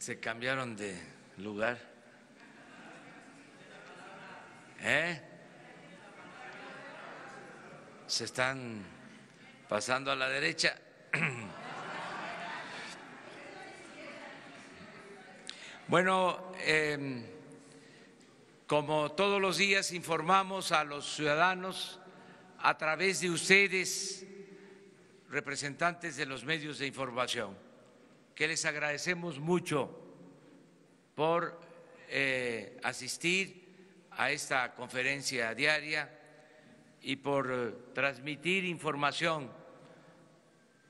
Se cambiaron de lugar. Se están pasando a la derecha. Bueno, como todos los días informamos a los ciudadanos a través de ustedes, representantes de los medios de información, que les agradecemos mucho por asistir a esta conferencia diaria y por transmitir información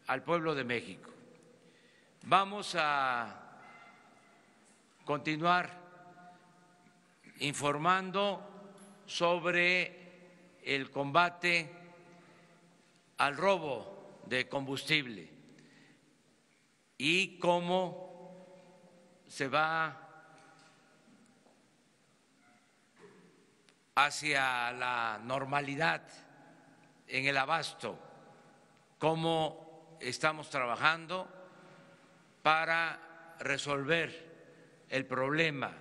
al pueblo de México. Vamos a continuar informando sobre el combate al robo de combustible y cómo se va hacia la normalidad en el abasto, cómo estamos trabajando para resolver el problema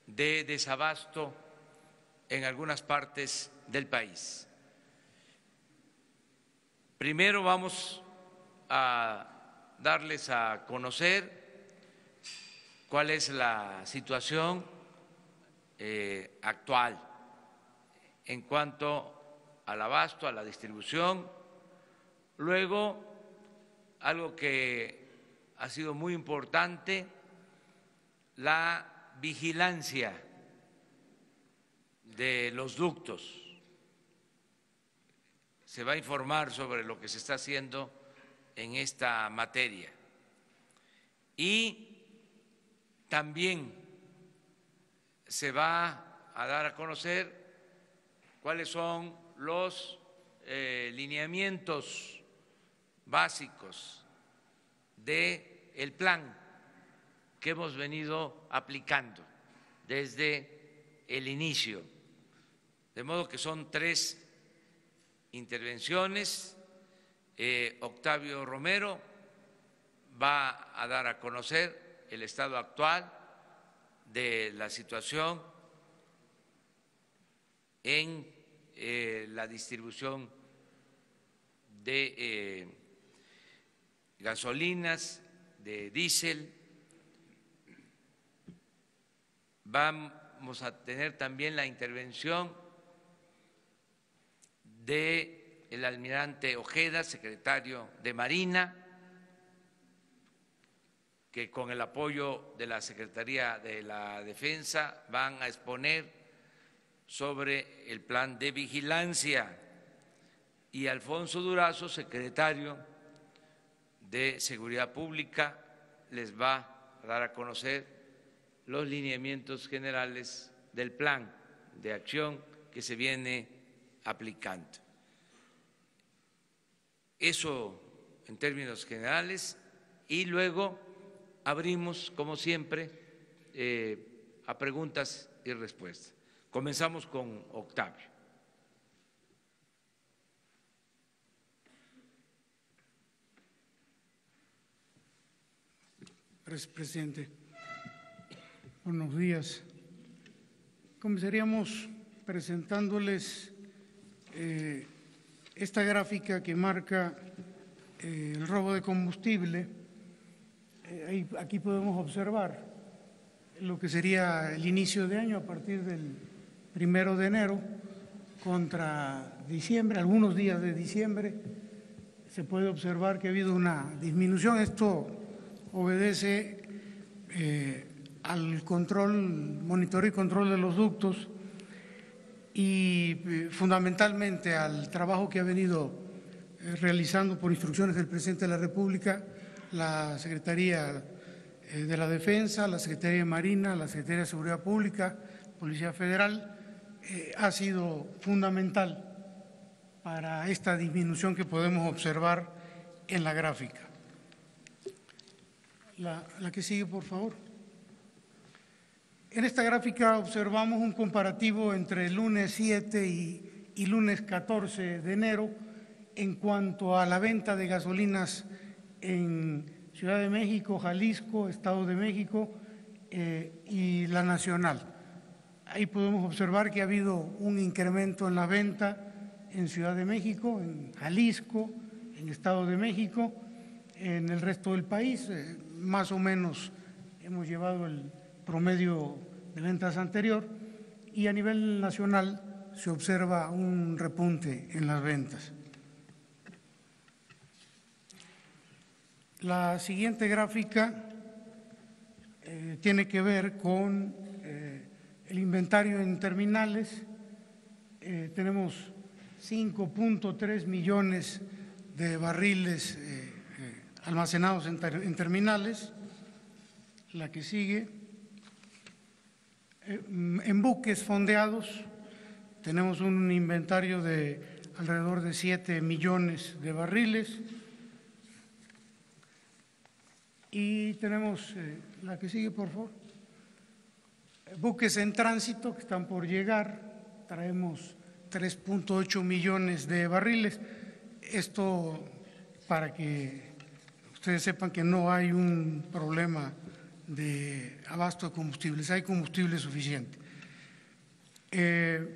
de desabasto en algunas partes del país. Primero vamos a darles a conocer cuál es la situación actual en cuanto al abasto, a la distribución. Luego, algo que ha sido muy importante, la vigilancia de los ductos. Se va a informar sobre lo que se está haciendo en esta materia. Y también se va a dar a conocer cuáles son los lineamientos básicos del plan que hemos venido aplicando desde el inicio. De modo que son 3 intervenciones. Octavio Romero va a dar a conocer el estado actual de la situación en la distribución de gasolinas, de diésel. Vamos a tener también la intervención del almirante Ojeda, secretario de Marina, que con el apoyo de la Secretaría de la Defensa van a exponer sobre el plan de vigilancia, y Alfonso Durazo, secretario de Seguridad Pública, les va a dar a conocer los lineamientos generales del plan de acción que se viene aplicando. Eso en términos generales, y luego abrimos, como siempre, a preguntas y respuestas. Comenzamos con Octavio. Gracias, presidente. Buenos días. Comenzaríamos presentándoles esta gráfica que marca el robo de combustible. Aquí podemos observar lo que sería el inicio de año a partir del 1 de enero contra diciembre, algunos días de diciembre. Se puede observar que ha habido una disminución. Esto obedece al control, monitoreo y control de los ductos y fundamentalmente al trabajo que ha venido realizando por instrucciones del presidente de la República la Secretaría de la Defensa, la Secretaría de Marina, la Secretaría de Seguridad Pública, Policía Federal. Ha sido fundamental para esta disminución que podemos observar en la gráfica. La que sigue, por favor. En esta gráfica observamos un comparativo entre el lunes 7 y lunes 14 de enero en cuanto a la venta de gasolinas en Ciudad de México, Jalisco, Estado de México y la nacional. Ahí podemos observar que ha habido un incremento en la venta en Ciudad de México, en Jalisco, en Estado de México, en el resto del país, más o menos hemos llevado el promedio de ventas anterior y a nivel nacional se observa un repunte en las ventas. La siguiente gráfica tiene que ver con el inventario en terminales. Tenemos 5.3 millones de barriles almacenados en terminales. La que sigue. En buques fondeados tenemos un inventario de alrededor de 7 millones de barriles. Y tenemos, la que sigue, por favor, buques en tránsito que están por llegar, traemos 3.8 millones de barriles. Esto para que ustedes sepan que no hay un problema de abasto de combustibles, hay combustible suficiente. En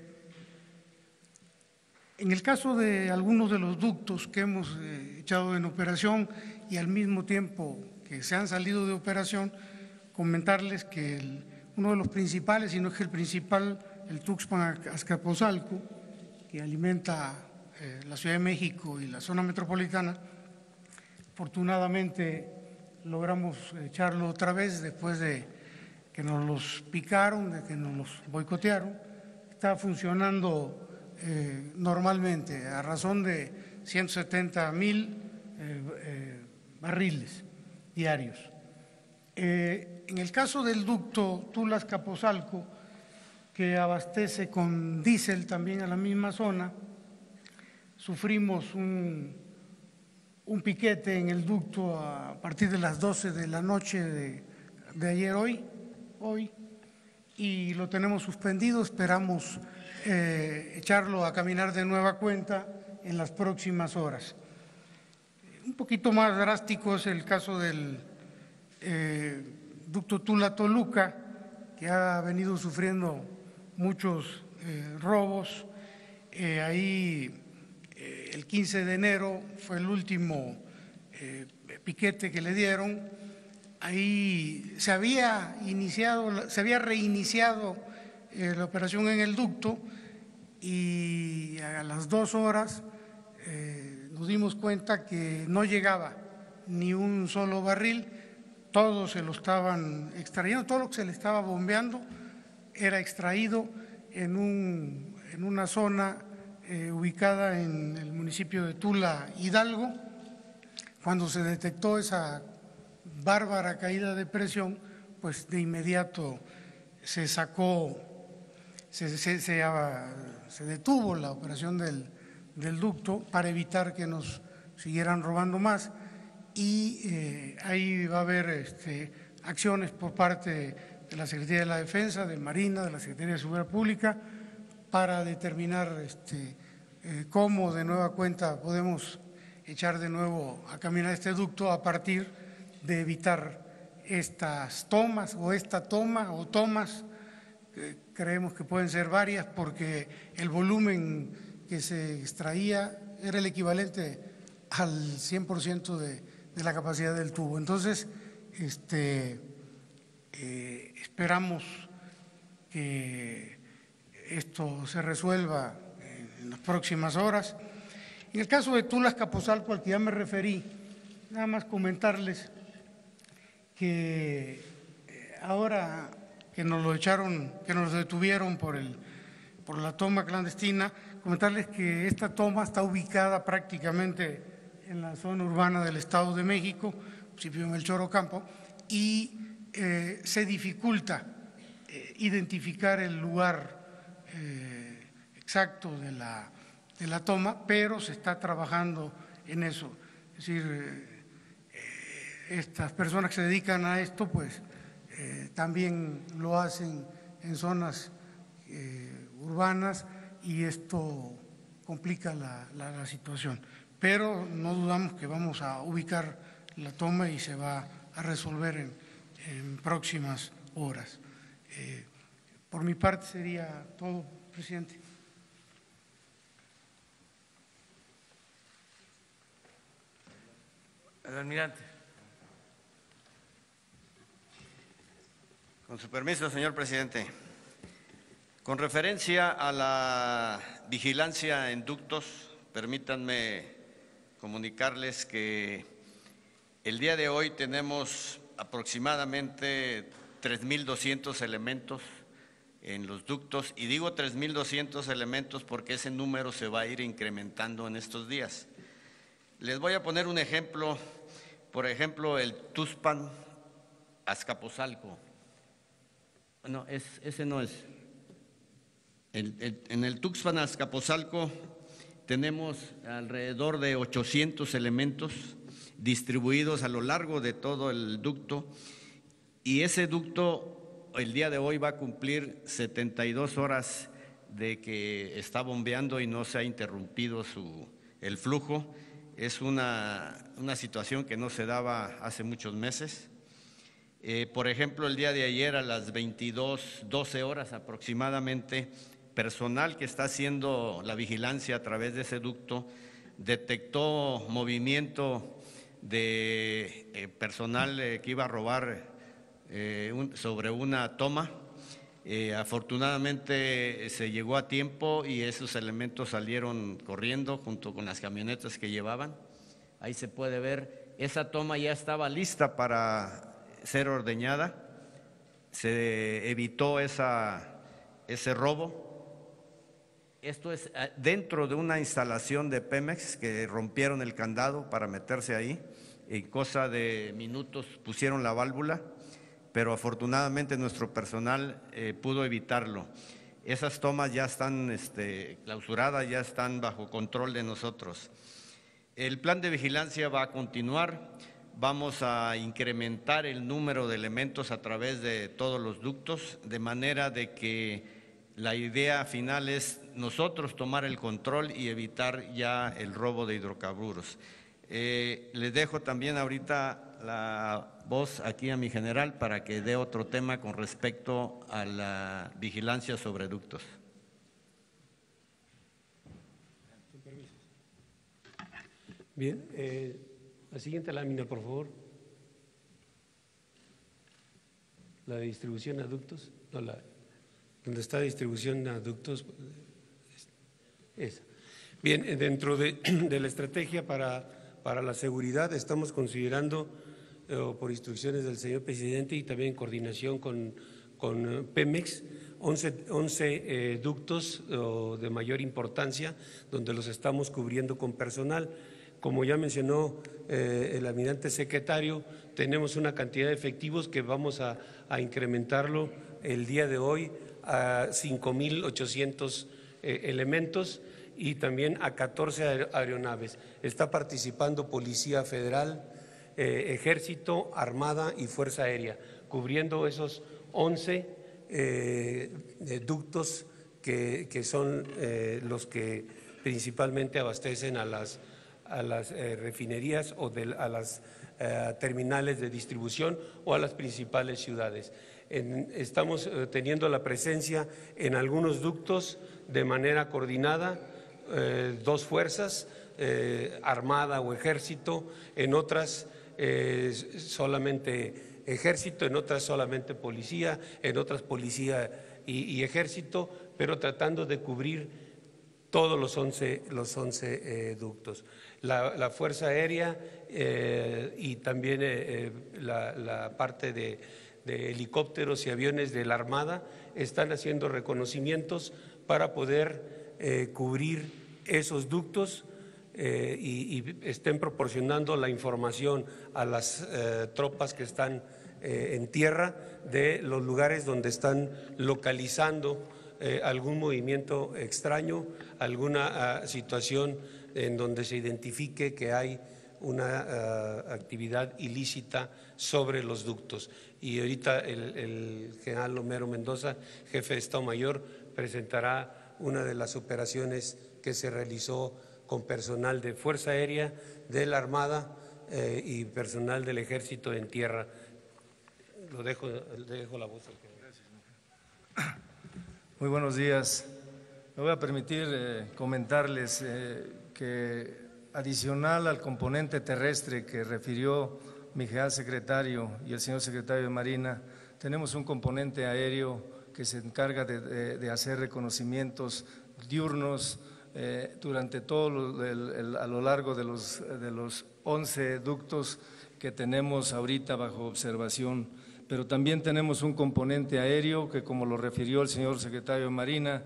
el caso de algunos de los ductos que hemos echado en operación y al mismo tiempo que se han salido de operación, comentarles que uno de los principales, si no es que el principal, el Tuxpan-Azcapotzalco, que alimenta la Ciudad de México y la zona metropolitana, afortunadamente logramos echarlo otra vez después de que nos los picaron, de que nos los boicotearon. Está funcionando normalmente a razón de 170,000 barriles diarios. En el caso del ducto Tula-Azcapotzalco, que abastece con diésel también a la misma zona, sufrimos un piquete en el ducto a partir de las 12 de la noche de ayer hoy, y lo tenemos suspendido. Esperamos echarlo a caminar de nueva cuenta en las próximas horas. Un poquito más drástico es el caso del ducto Tula-Toluca, que ha venido sufriendo muchos robos. Ahí el 15 de enero fue el último piquete que le dieron. Ahí se había reiniciado la operación en el ducto y a las 2 horas nos dimos cuenta que no llegaba ni un solo barril, todo se lo estaban extrayendo, todo lo que se le estaba bombeando era extraído en una zona ubicada en el municipio de Tula, Hidalgo. Cuando se detectó esa bárbara caída de presión, pues de inmediato se detuvo la operación del ducto para evitar que nos siguieran robando más, y ahí va a haber acciones por parte de la Secretaría de la Defensa, de Marina, de la Secretaría de Seguridad Pública, para determinar cómo de nueva cuenta podemos echar de nuevo a caminar este ducto a partir de evitar estas tomas o esta toma o tomas. Creemos que pueden ser varias porque el volumen que se extraía era el equivalente al 100% de la capacidad del tubo. Entonces, esperamos que esto se resuelva en las próximas horas. En el caso de Tula-Azcapotzalco, al que ya me referí, nada más comentarles que ahora que nos lo echaron, que nos detuvieron por la toma clandestina, comentarles que esta toma está ubicada prácticamente en la zona urbana del Estado de México, municipio de Melchor Ocampo, y se dificulta identificar el lugar exacto de la toma, pero se está trabajando en eso. Es decir, estas personas que se dedican a esto, pues también lo hacen en zonas urbanas y esto complica la situación. Pero no dudamos que vamos a ubicar la toma y se va a resolver en próximas horas. Por mi parte sería todo, presidente. El almirante. Con su permiso, señor presidente. Con referencia a la vigilancia en ductos, permítanme comunicarles que el día de hoy tenemos aproximadamente 3.200 elementos en los ductos, y digo 3.200 elementos porque ese número se va a ir incrementando en estos días. Les voy a poner un ejemplo, por ejemplo, el Tuxpan Azcapotzalco. No, ese no es. En el Tuxpan Azcapotzalco tenemos alrededor de 800 elementos distribuidos a lo largo de todo el ducto, y ese ducto el día de hoy va a cumplir 72 horas de que está bombeando y no se ha interrumpido el flujo. Es una situación que no se daba hace muchos meses. Por ejemplo, el día de ayer a las 22:12 horas aproximadamente, personal que está haciendo la vigilancia a través de ese ducto detectó movimiento de personal que iba a robar sobre una toma. Afortunadamente se llegó a tiempo y esos elementos salieron corriendo junto con las camionetas que llevaban. Ahí se puede ver, esa toma ya estaba lista para ser ordeñada, se evitó ese robo. Esto es dentro de una instalación de Pemex que rompieron el candado para meterse ahí. En cosa de minutos pusieron la válvula, pero afortunadamente nuestro personal pudo evitarlo. Esas tomas ya están clausuradas, ya están bajo control de nosotros. El plan de vigilancia va a continuar. Vamos a incrementar el número de elementos a través de todos los ductos, de manera de que la idea final es nosotros tomar el control y evitar ya el robo de hidrocarburos. Les dejo también ahorita la voz aquí a mi general para que dé otro tema con respecto a la vigilancia sobre ductos. Bien, la siguiente lámina, por favor. La de distribución a ductos, no, donde está distribución a ductos, esa. Bien, dentro de la estrategia para la seguridad estamos considerando, por instrucciones del señor presidente y también en coordinación con Pemex, 11 ductos de mayor importancia, donde los estamos cubriendo con personal. Como ya mencionó el almirante secretario, tenemos una cantidad de efectivos que vamos a incrementarlo el día de hoy a 5.800 elementos y también a 14 aeronaves. Está participando Policía Federal, Ejército, Armada y Fuerza Aérea, cubriendo esos 11 ductos que son los que principalmente abastecen a las refinerías o a las terminales de distribución o a las principales ciudades. Estamos teniendo la presencia en algunos ductos de manera coordinada, dos fuerzas, Armada o Ejército, en otras solamente Ejército, en otras solamente Policía, en otras Policía y Ejército, pero tratando de cubrir todos los 11 ductos. La Fuerza Aérea y también la parte de helicópteros y aviones de la Armada están haciendo reconocimientos para poder cubrir esos ductos y estén proporcionando la información a las tropas que están en tierra de los lugares donde están localizando algún movimiento extraño, alguna situación en donde se identifique que hay una actividad ilícita sobre los ductos. Y ahorita el general Homero Mendoza, jefe de Estado Mayor, presentará una de las operaciones que se realizó con personal de Fuerza Aérea, de la Armada y personal del Ejército en tierra. Le dejo la voz. Muy buenos días. Me voy a permitir comentarles que adicional al componente terrestre que refirió mi general secretario y el señor secretario de Marina, tenemos un componente aéreo que se encarga de hacer reconocimientos diurnos durante todo a lo largo de los 11 ductos que tenemos ahorita bajo observación. Pero también tenemos un componente aéreo que, como lo refirió el señor secretario de Marina,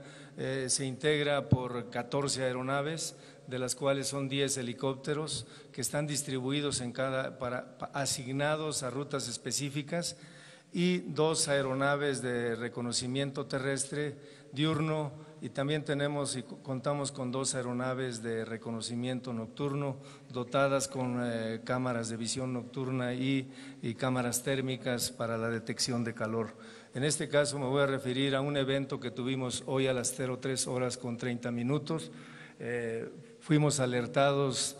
se integra por 14 aeronaves, de las cuales son 10 helicópteros que están distribuidos asignados a rutas específicas, y 2 aeronaves de reconocimiento terrestre diurno, y también tenemos y contamos con 2 aeronaves de reconocimiento nocturno dotadas con cámaras de visión nocturna y cámaras térmicas para la detección de calor. En este caso me voy a referir a un evento que tuvimos hoy a las 03:30. Fuimos alertados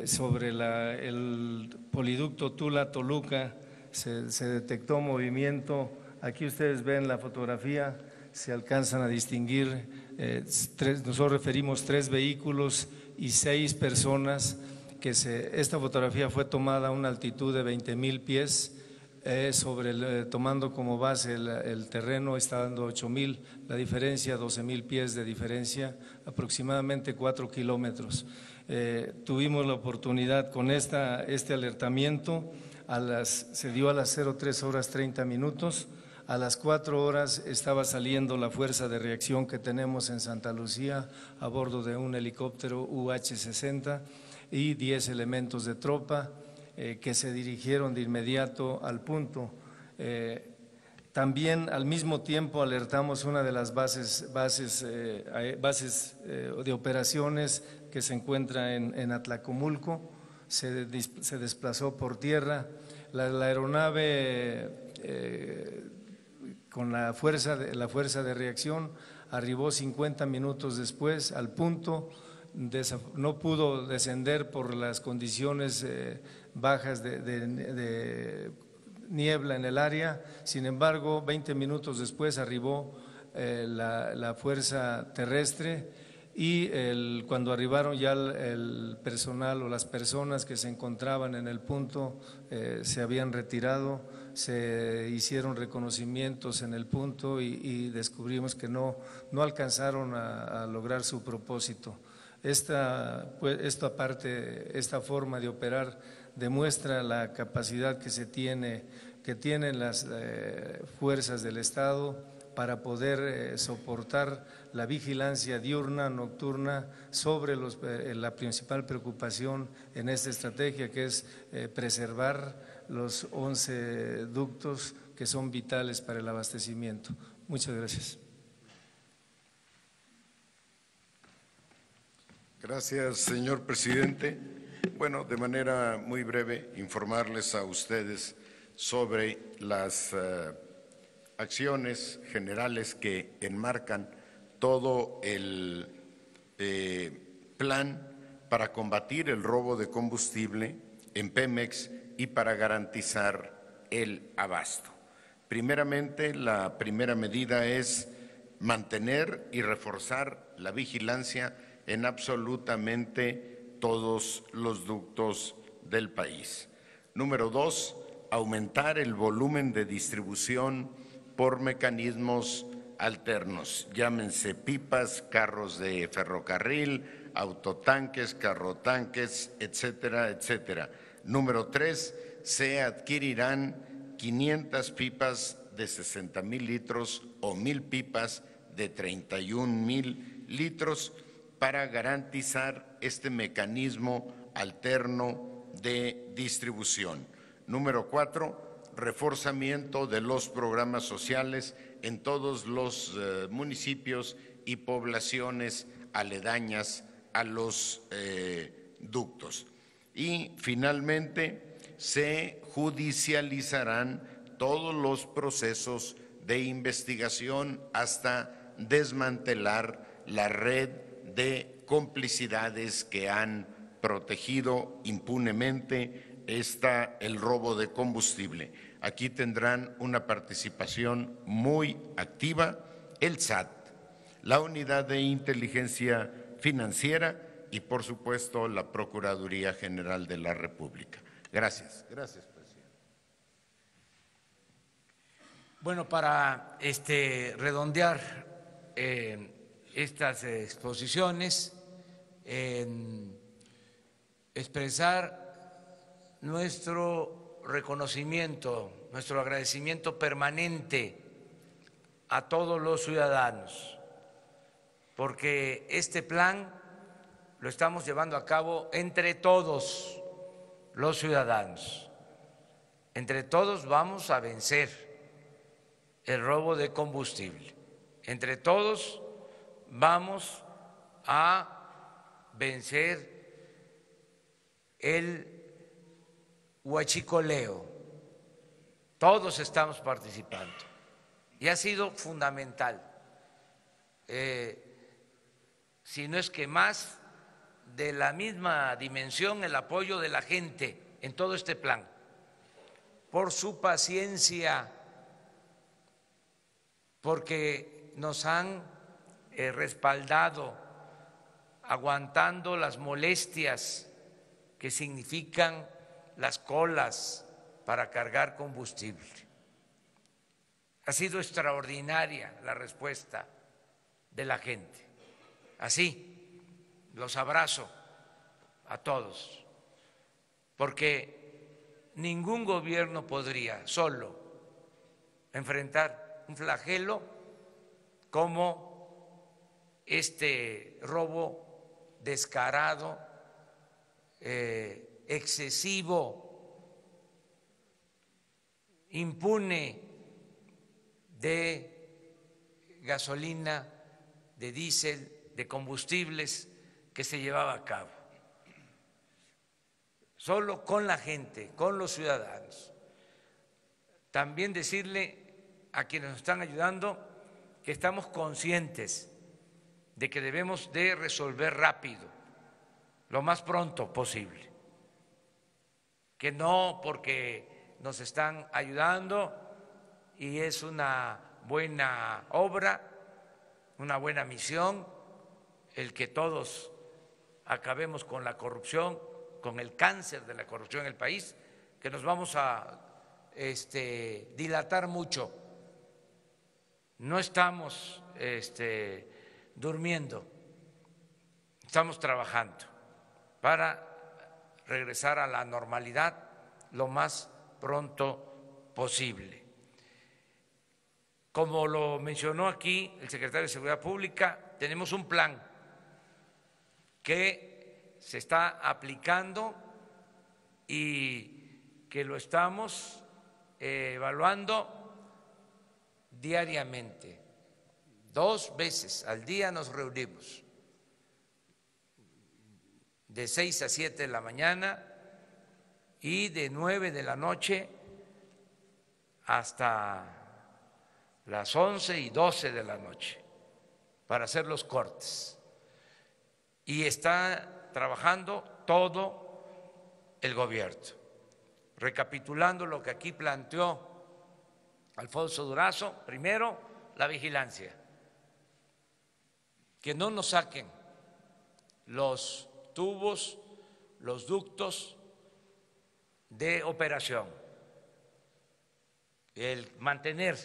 sobre el poliducto Tula-Toluca, se detectó movimiento. Aquí ustedes ven la fotografía, se alcanzan a distinguir, nosotros referimos 3 vehículos y 6 personas. Esta fotografía fue tomada a una altitud de 20,000 pies, tomando como base el terreno, está dando 8,000, la diferencia 12,000 pies de diferencia, aproximadamente 4 kilómetros. Tuvimos la oportunidad con este alertamiento, se dio a las 03:30. A las 4 horas estaba saliendo la fuerza de reacción que tenemos en Santa Lucía a bordo de un helicóptero UH-60 y 10 elementos de tropa que se dirigieron de inmediato al punto. También al mismo tiempo alertamos una de las bases de operaciones que se encuentra en Atlacomulco, se desplazó por tierra. La aeronave con la fuerza de reacción arribó 50 minutos después al punto, no pudo descender por las condiciones bajas de niebla en el área. Sin embargo, 20 minutos después arribó la fuerza terrestre, y cuando arribaron ya el personal o las personas que se encontraban en el punto se habían retirado. Se hicieron reconocimientos en el punto y descubrimos que no alcanzaron a lograr su propósito. Esta forma de operar demuestra la capacidad que tienen las fuerzas del Estado para poder soportar la vigilancia diurna, nocturna, sobre la principal preocupación en esta estrategia, que es preservar los 11 ductos que son vitales para el abastecimiento. Muchas gracias. Gracias, señor presidente. Bueno, de manera muy breve, informarles a ustedes sobre las acciones generales que enmarcan todo el plan para combatir el robo de combustible en Pemex y para garantizar el abasto. Primeramente, la primera medida es mantener y reforzar la vigilancia en absolutamente todos los ductos del país. Número 2, aumentar el volumen de distribución por mecanismos alternos, llámense pipas, carros de ferrocarril, autotanques, carrotanques, etcétera, etcétera. Número 3, se adquirirán 500 pipas de 60,000 litros o 1,000 pipas de 31,000 litros para garantizar este mecanismo alterno de distribución. Número 4, reforzamiento de los programas sociales en todos los municipios y poblaciones aledañas a los ductos. Y finalmente se judicializarán todos los procesos de investigación hasta desmantelar la red de complicidades que han protegido impunemente está el robo de combustible. Aquí tendrán una participación muy activa el SAT, la Unidad de Inteligencia Financiera y, por supuesto, la Procuraduría General de la República. Gracias. Gracias, presidente. Bueno, para redondear estas exposiciones, expresar nuestro reconocimiento, nuestro agradecimiento permanente a todos los ciudadanos, porque este plan lo estamos llevando a cabo entre todos los ciudadanos. Entre todos vamos a vencer el robo de combustible. Entre todos vamos a vencer el huachicoleo. Todos estamos participando y ha sido fundamental, si no es que más de la misma dimensión, el apoyo de la gente en todo este plan, por su paciencia, porque nos han respaldado, aguantando las molestias que significan las colas para cargar combustible. Ha sido extraordinaria la respuesta de la gente. Así, los abrazo a todos, porque ningún gobierno podría solo enfrentar un flagelo como este robo descarado, excesivo, impune de gasolina, de diésel, de combustibles que se llevaba a cabo. Solo con la gente, con los ciudadanos. También decirle a quienes nos están ayudando que estamos conscientes de que debemos de resolver rápido, lo más pronto posible, que no porque nos están ayudando y es una buena obra, una buena misión, el que todos acabemos con la corrupción, con el cáncer de la corrupción en el país, que nos vamos a dilatar mucho. No estamos durmiendo, estamos trabajando para regresar a la normalidad lo más pronto posible. Como lo mencionó aquí el secretario de Seguridad Pública, tenemos un plan que se está aplicando y que lo estamos evaluando diariamente. 2 veces al día nos reunimos, de 6 a 7 de la mañana y de 9 de la noche hasta las 11 y 12 de la noche para hacer los cortes. Y está trabajando todo el gobierno. Recapitulando lo que aquí planteó Alfonso Durazo, primero, la vigilancia, que no nos saquen los tubos, los ductos de operación, el mantener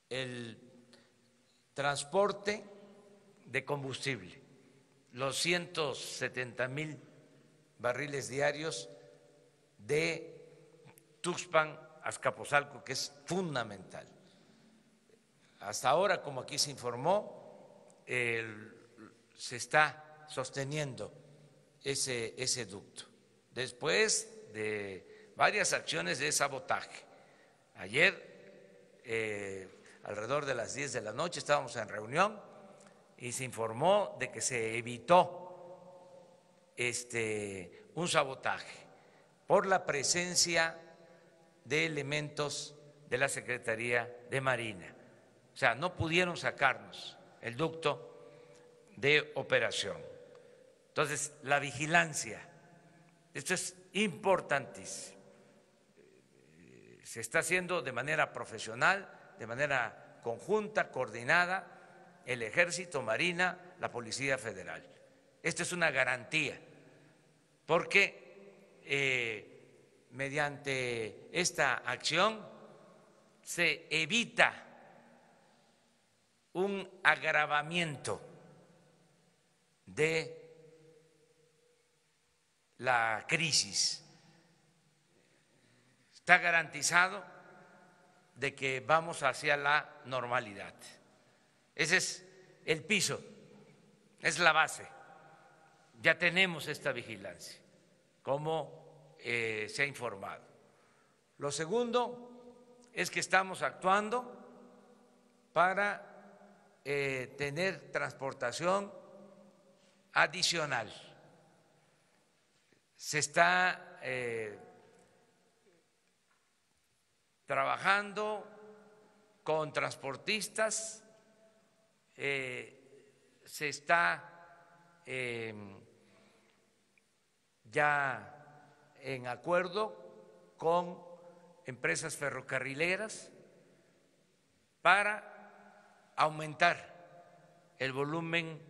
el transporte de combustible, los 170,000 barriles diarios de Tuxpan a Azcapotzalco, que es fundamental. Hasta ahora, como aquí se informó, se está sosteniendo ese ducto, después de varias acciones de sabotaje. Ayer, alrededor de las 10 de la noche, estábamos en reunión y se informó de que se evitó un sabotaje por la presencia de elementos de la Secretaría de Marina. O sea, no pudieron sacarnos el ducto de operación. Entonces, la vigilancia, esto es importantísimo. Se está haciendo de manera profesional, de manera conjunta, coordinada, el Ejército, Marina, la Policía Federal. Esta es una garantía, porque mediante esta acción se evita un agravamiento de la crisis. Está garantizado de que vamos hacia la normalidad. Ese es el piso, es la base. Ya tenemos esta vigilancia, como se ha informado. Lo segundo es que estamos actuando para tener transportación adicional. Se está trabajando con transportistas, se está ya en acuerdo con empresas ferrocarrileras para aumentar el volumen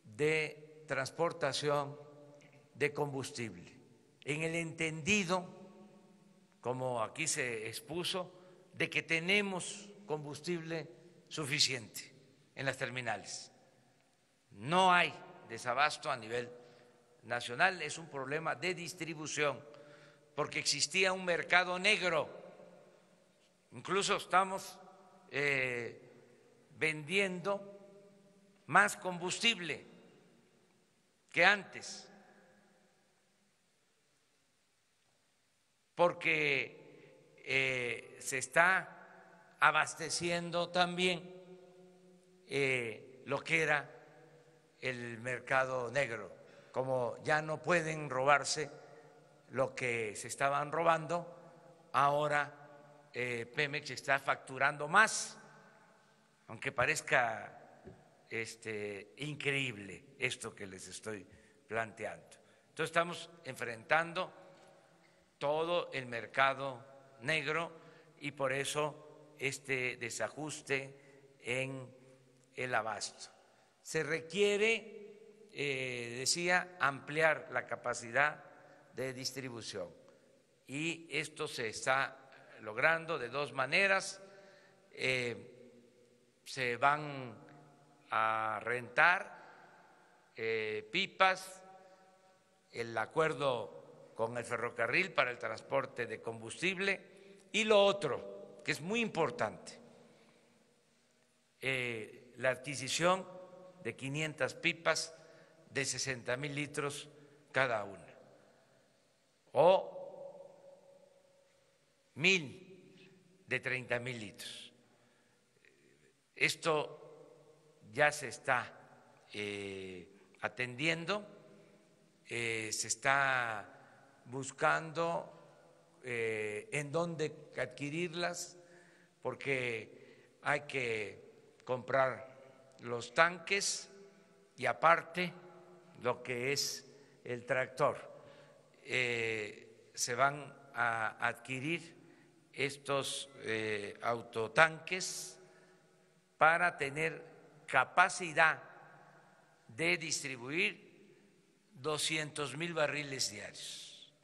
de transportación de combustible, en el entendido, como aquí se expuso, de que tenemos combustible suficiente en las terminales. No hay desabasto a nivel nacional, es un problema de distribución, porque existía un mercado negro. Incluso estamos vendiendo más combustible que antes, porque se está abasteciendo también lo que era el mercado negro. Como ya no pueden robarse lo que se estaban robando, ahora Pemex está facturando más, aunque parezca increíble esto que les estoy planteando. Entonces estamos enfrentando todo el mercado negro y por eso este desajuste en el abasto. Se requiere, decía, ampliar la capacidad de distribución y esto se está logrando de dos maneras. Se van a rentar pipas, el acuerdo con el ferrocarril para el transporte de combustible y lo otro, que es muy importante, la adquisición de 500 pipas de 60,000 litros cada una o 1,000 de 30,000 litros. Esto ya se está atendiendo, se está buscando en dónde adquirirlas, porque hay que comprar los tanques y aparte lo que es el tractor. Se van a adquirir estos autotanques para tener capacidad de distribuir 200,000 barriles diarios.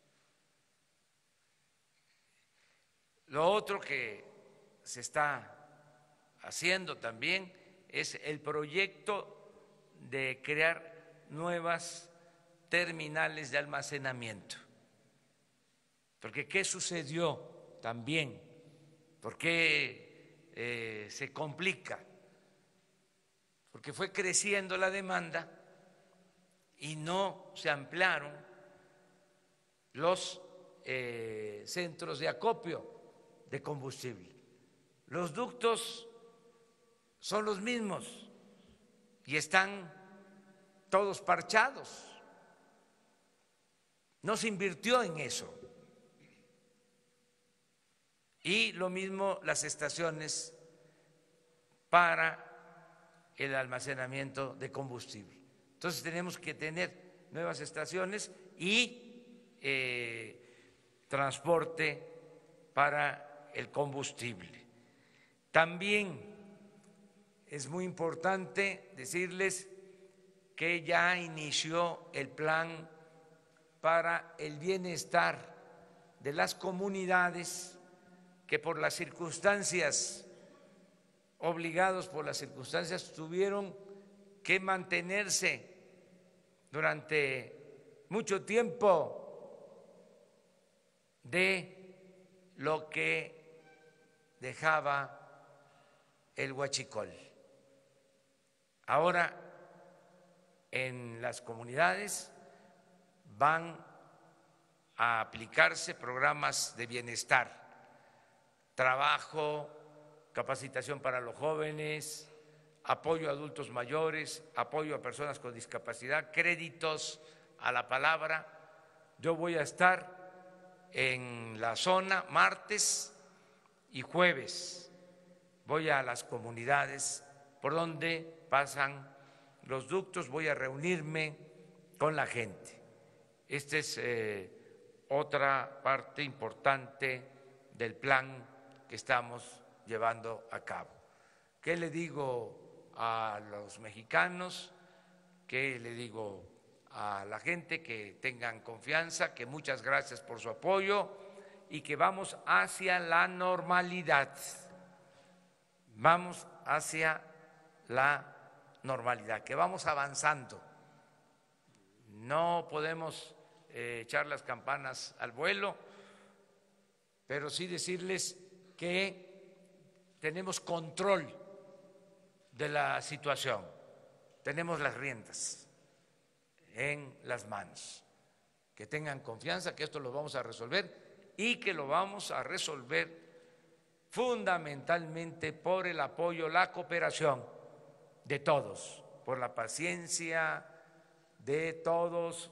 Lo otro que se está haciendo también es el proyecto de crear nuevas terminales de almacenamiento. Porque ¿qué sucedió también? ¿Por qué se complica? Porque fue creciendo la demanda y no se ampliaron los centros de acopio de combustible. Los ductos son los mismos y están todos parchados. No se invirtió en eso. Y lo mismo las estaciones para el almacenamiento de combustible. Entonces tenemos que tener nuevas estaciones y transporte para el combustible. También es muy importante decirles que ya inició el plan para el bienestar de las comunidades que por las circunstancias, obligados por las circunstancias, tuvieron que mantenerse durante mucho tiempo de lo que dejaba el huachicol. Ahora en las comunidades van a aplicarse programas de bienestar, trabajo, capacitación para los jóvenes, apoyo a adultos mayores, apoyo a personas con discapacidad, créditos a la palabra. Yo voy a estar en la zona martes y jueves. Voy a las comunidades por donde pasan los ductos, voy a reunirme con la gente. Esta es otra parte importante del plan que estamos llevando a cabo. ¿Qué le digo a los mexicanos? ¿Qué le digo a la gente? Que tengan confianza, que muchas gracias por su apoyo y que vamos hacia la normalidad. Vamos hacia la normalidad, que vamos avanzando. No podemos echar las campanas al vuelo, pero sí decirles que tenemos control de la situación, tenemos las riendas en las manos, que tengan confianza que esto lo vamos a resolver y que lo vamos a resolver fundamentalmente por el apoyo, la cooperación de todos, por la paciencia de todos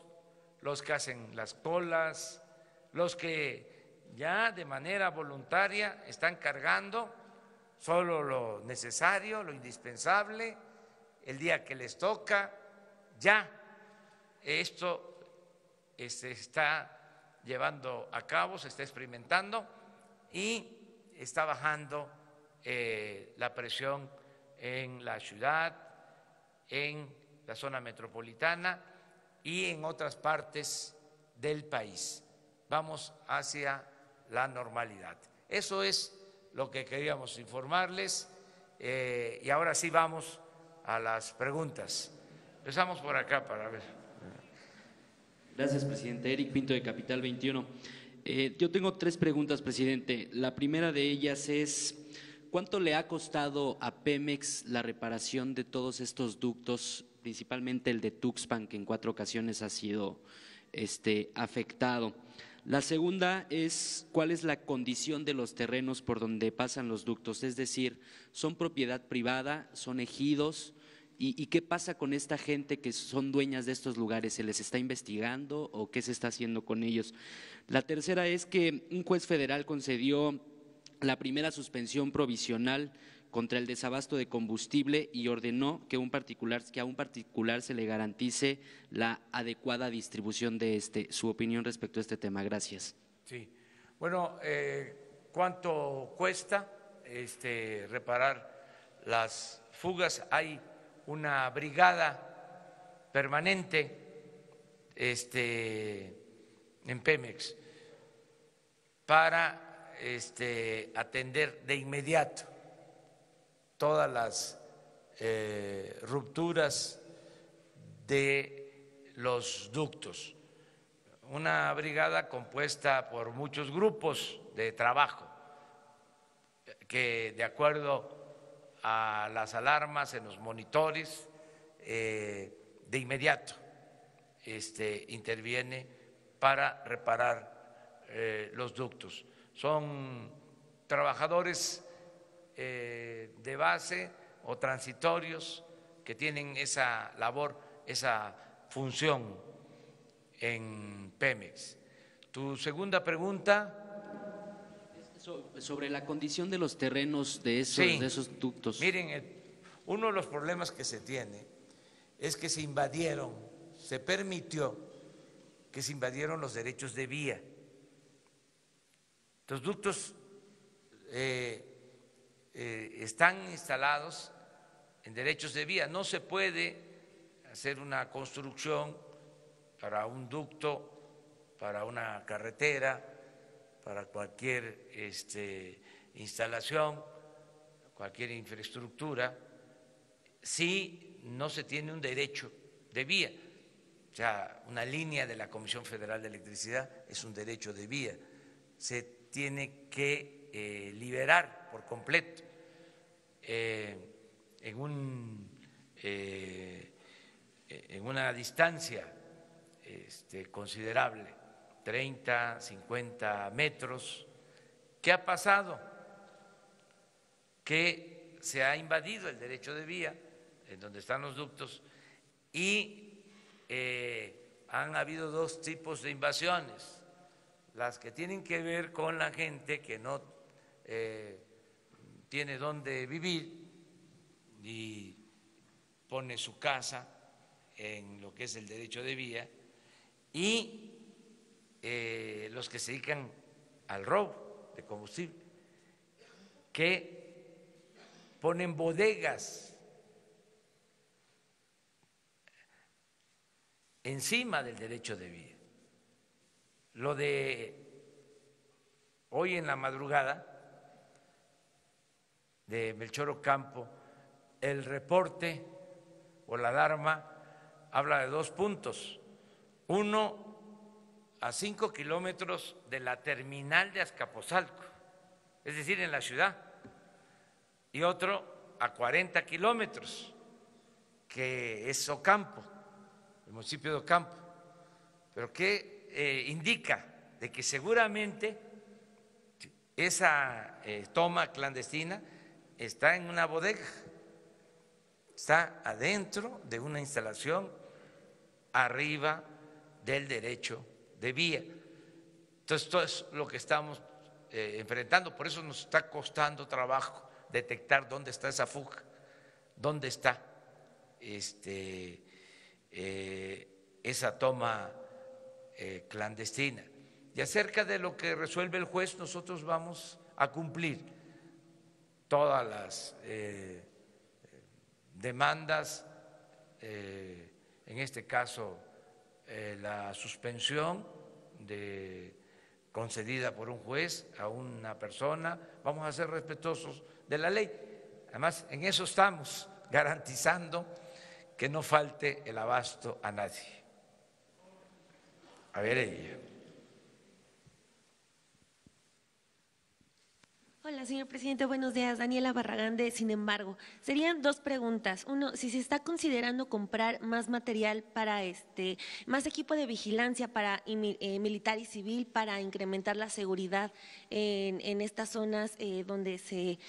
los que hacen las colas, los que ya de manera voluntaria están cargando solo lo necesario, lo indispensable, el día que les toca. Ya esto se está llevando a cabo, se está experimentando y está bajando la presión en la ciudad, en la zona metropolitana y en otras partes del país. Vamos hacia la normalidad. Eso es lo que queríamos informarles y ahora sí vamos a las preguntas. Empezamos por acá para ver. Gracias, presidente. Eric Pinto, de Capital 21. Yo tengo 3 preguntas, presidente. La primera de ellas es, ¿cuánto le ha costado a Pemex la reparación de todos estos ductos, principalmente el de Tuxpan, que en 4 ocasiones ha sido afectado? La segunda es, ¿cuál es la condición de los terrenos por donde pasan los ductos? Es decir, ¿son propiedad privada, son ejidos? ¿Y qué pasa con esta gente que son dueñas de estos lugares? ¿Se les está investigando o qué se está haciendo con ellos? La tercera es que un juez federal concedió la primera suspensión provisional contra el desabasto de combustible y ordenó que a un particular se le garantice la adecuada distribución de Su opinión respecto a este tema. Gracias. Sí. Bueno, ¿cuánto cuesta reparar las fugas? Hay una brigada permanente en Pemex para atender de inmediato todas las rupturas de los ductos. Una brigada compuesta por muchos grupos de trabajo que, de acuerdo a las alarmas en los monitores, de inmediato interviene para reparar los ductos. Son trabajadores de base o transitorios que tienen esa labor, esa función en Pemex. Tu segunda pregunta. Sobre la condición de los terrenos de esos ductos. Miren, Uno de los problemas que se tiene es que se permitió que se invadieron los derechos de vía. Los ductos están instalados en derechos de vía. No se puede hacer una construcción para un ducto, para una carretera, para cualquier instalación, cualquier infraestructura, si no se tiene un derecho de vía. O sea, una línea de la Comisión Federal de Electricidad es un derecho de vía. Se tiene que liberar por completo en una distancia considerable, 30, 50 metros. ¿Qué ha pasado? Que se ha invadido el derecho de vía en donde están los ductos y han habido dos tipos de invasiones, las que tienen que ver con la gente que no tiene dónde vivir y pone su casa en lo que es el derecho de vía, y los que se dedican al robo de combustible, que ponen bodegas encima del derecho de vía. Lo de hoy en la madrugada de Melchor Ocampo, el reporte o la alarma habla de 2 puntos. Uno, a 5 kilómetros de la terminal de Azcapotzalco, es decir, en la ciudad, y otro a 40 kilómetros, que es Ocampo, el municipio de Ocampo, pero que indica de que seguramente esa toma clandestina está en una bodega, está adentro de una instalación arriba del derecho de vía. Entonces, esto es lo que estamos enfrentando, por eso nos está costando trabajo detectar dónde está esa fuga, dónde está esa toma clandestina. Y acerca de lo que resuelve el juez, nosotros vamos a cumplir todas las demandas, en este caso la suspensión concedida por un juez a una persona. Vamos a ser respetuosos de la ley. Además, en eso estamos, garantizando que no falte el abasto a nadie. A ver, ella. Hola, señor presidente, buenos días. Daniela Barragán de Sin embargo. Serían 2 preguntas. Uno, si se está considerando comprar más material para más equipo de vigilancia para militar y civil para incrementar la seguridad en estas zonas donde se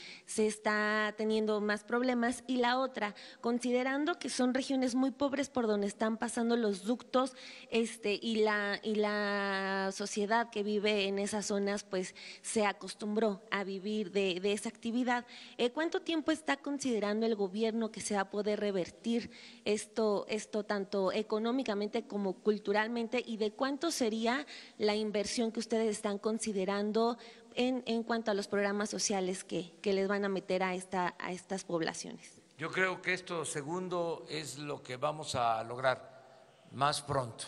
está teniendo más problemas. Y la otra, considerando que son regiones muy pobres por donde están pasando los ductos y la sociedad que vive en esas zonas pues se acostumbró a vivir de esa actividad. ¿Cuánto tiempo está considerando el gobierno que se va a poder revertir esto tanto económicamente como culturalmente, y de cuánto sería la inversión que ustedes están considerando en cuanto a los programas sociales que les van a meter a estas poblaciones? Yo creo que esto segundo es lo que vamos a lograr más pronto,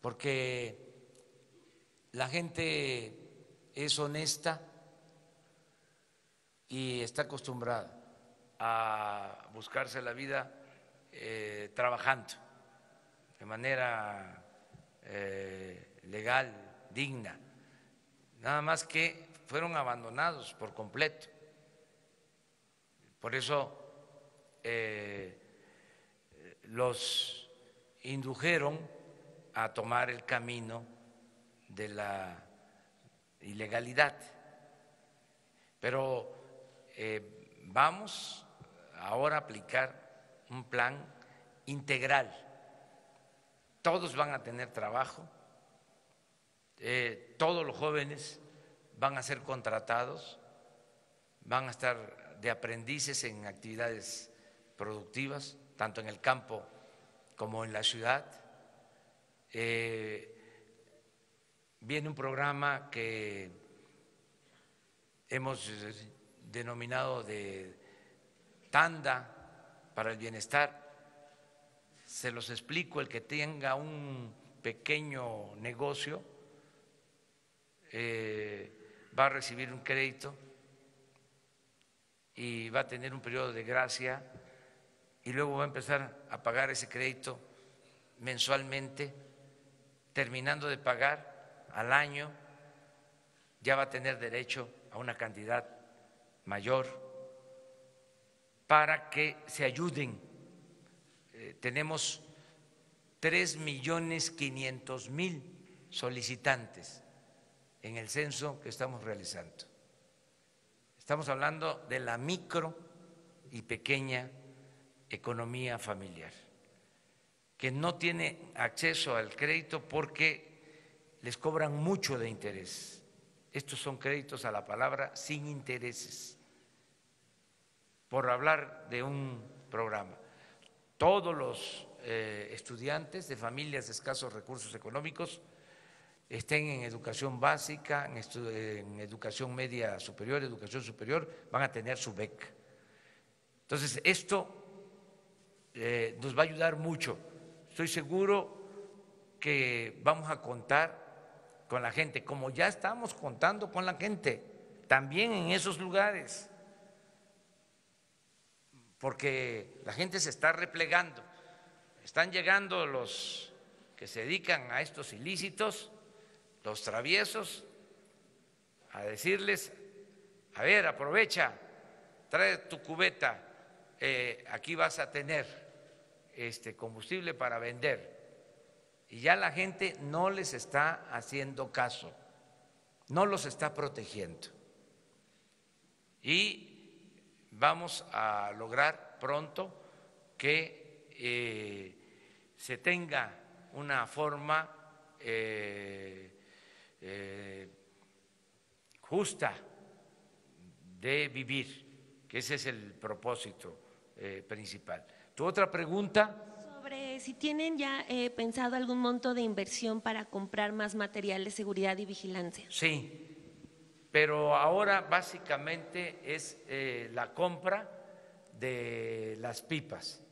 porque la gente es honesta y está acostumbrada a buscarse la vida trabajando de manera legal, digna, nada más que fueron abandonados por completo. Por eso los indujeron a tomar el camino de la ilegalidad. Pero vamos ahora a aplicar un plan integral. Todos van a tener trabajo, todos los jóvenes van a ser contratados, van a estar de aprendices en actividades productivas, tanto en el campo como en la ciudad. Viene un programa que hemos denominado de tanda para el bienestar. Se los explico: el que tenga un pequeño negocio va a recibir un crédito y va a tener un periodo de gracia y luego va a empezar a pagar ese crédito mensualmente. Terminando de pagar al año, ya va a tener derecho a una cantidad mayor para que se ayuden. Tenemos 3.500.000 solicitantes en el censo que estamos realizando. Estamos hablando de la micro y pequeña economía familiar, que no tiene acceso al crédito porque les cobran mucho de interés. Estos son créditos a la palabra sin intereses, por hablar de un programa. Todos los estudiantes de familias de escasos recursos económicos, estén en educación básica, en educación media superior, educación superior, van a tener su beca. Entonces, esto nos va a ayudar mucho. Estoy seguro que vamos a contar con la gente, como ya estamos contando con la gente, también en esos lugares, porque la gente se está replegando. Están llegando los que se dedican a estos ilícitos, los traviesos, a decirles: a ver, aprovecha, trae tu cubeta, aquí vas a tener combustible para vender. Y ya la gente no les está haciendo caso, no los está protegiendo. Y vamos a lograr pronto que se tenga una forma justa de vivir, que ese es el propósito principal. Tu otra pregunta. Sobre si tienen ya pensado algún monto de inversión para comprar más material de seguridad y vigilancia. Sí, pero ahora básicamente es la compra de las pipas,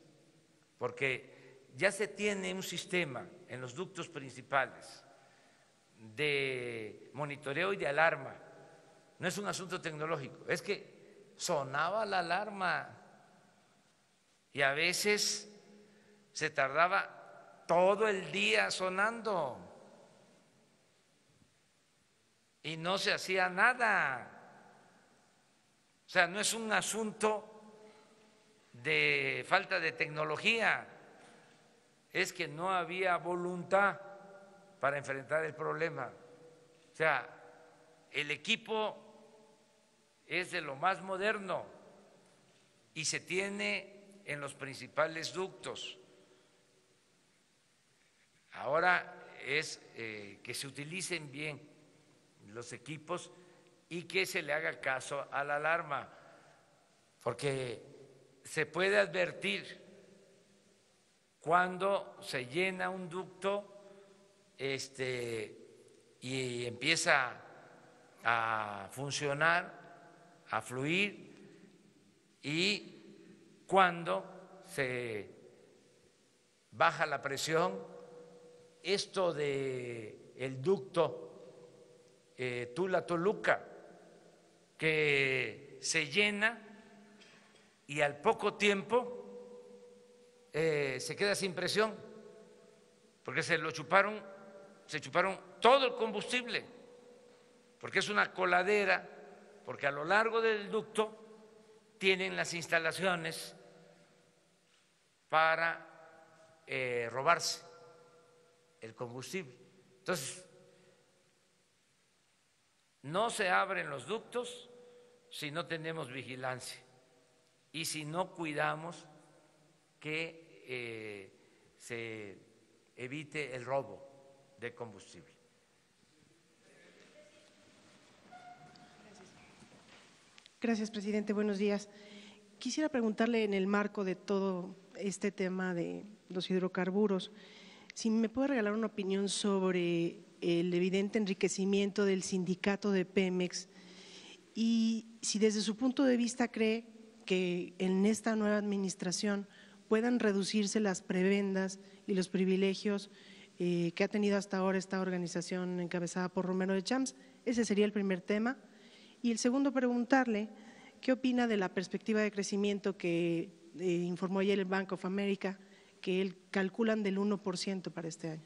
porque ya se tiene un sistema en los ductos principales de monitoreo y de alarma. No es un asunto tecnológico, es que sonaba la alarma y a veces se tardaba todo el día sonando y no se hacía nada. O sea, no es un asunto de falta de tecnología, es que no había voluntad para enfrentar el problema. O sea, el equipo es de lo más moderno y se tiene en los principales ductos. Ahora es que se utilicen bien los equipos y que se le haga caso a la alarma, porque se puede advertir cuando se llena un ducto y empieza a funcionar, a fluir, y cuando se baja la presión. Esto de el ducto Tula-Toluca, que se llena y al poco tiempo se queda sin presión, porque se chuparon todo el combustible, porque es una coladera, porque a lo largo del ducto tienen las instalaciones para robarse el combustible. Entonces, no se abren los ductos si no tenemos vigilancia y si no cuidamos que se evite el robo de combustible. Gracias, presidente. Buenos días. Quisiera preguntarle, en el marco de todo este tema de los hidrocarburos, si me puede regalar una opinión sobre el evidente enriquecimiento del sindicato de Pemex y si desde su punto de vista cree que en esta nueva administración puedan reducirse las prebendas y los privilegios que ha tenido hasta ahora esta organización encabezada por Romero de Champs. Ese sería el primer tema. Y el segundo, preguntarle qué opina de la perspectiva de crecimiento que informó ayer el Bank of America, que calculan del 1% para este año.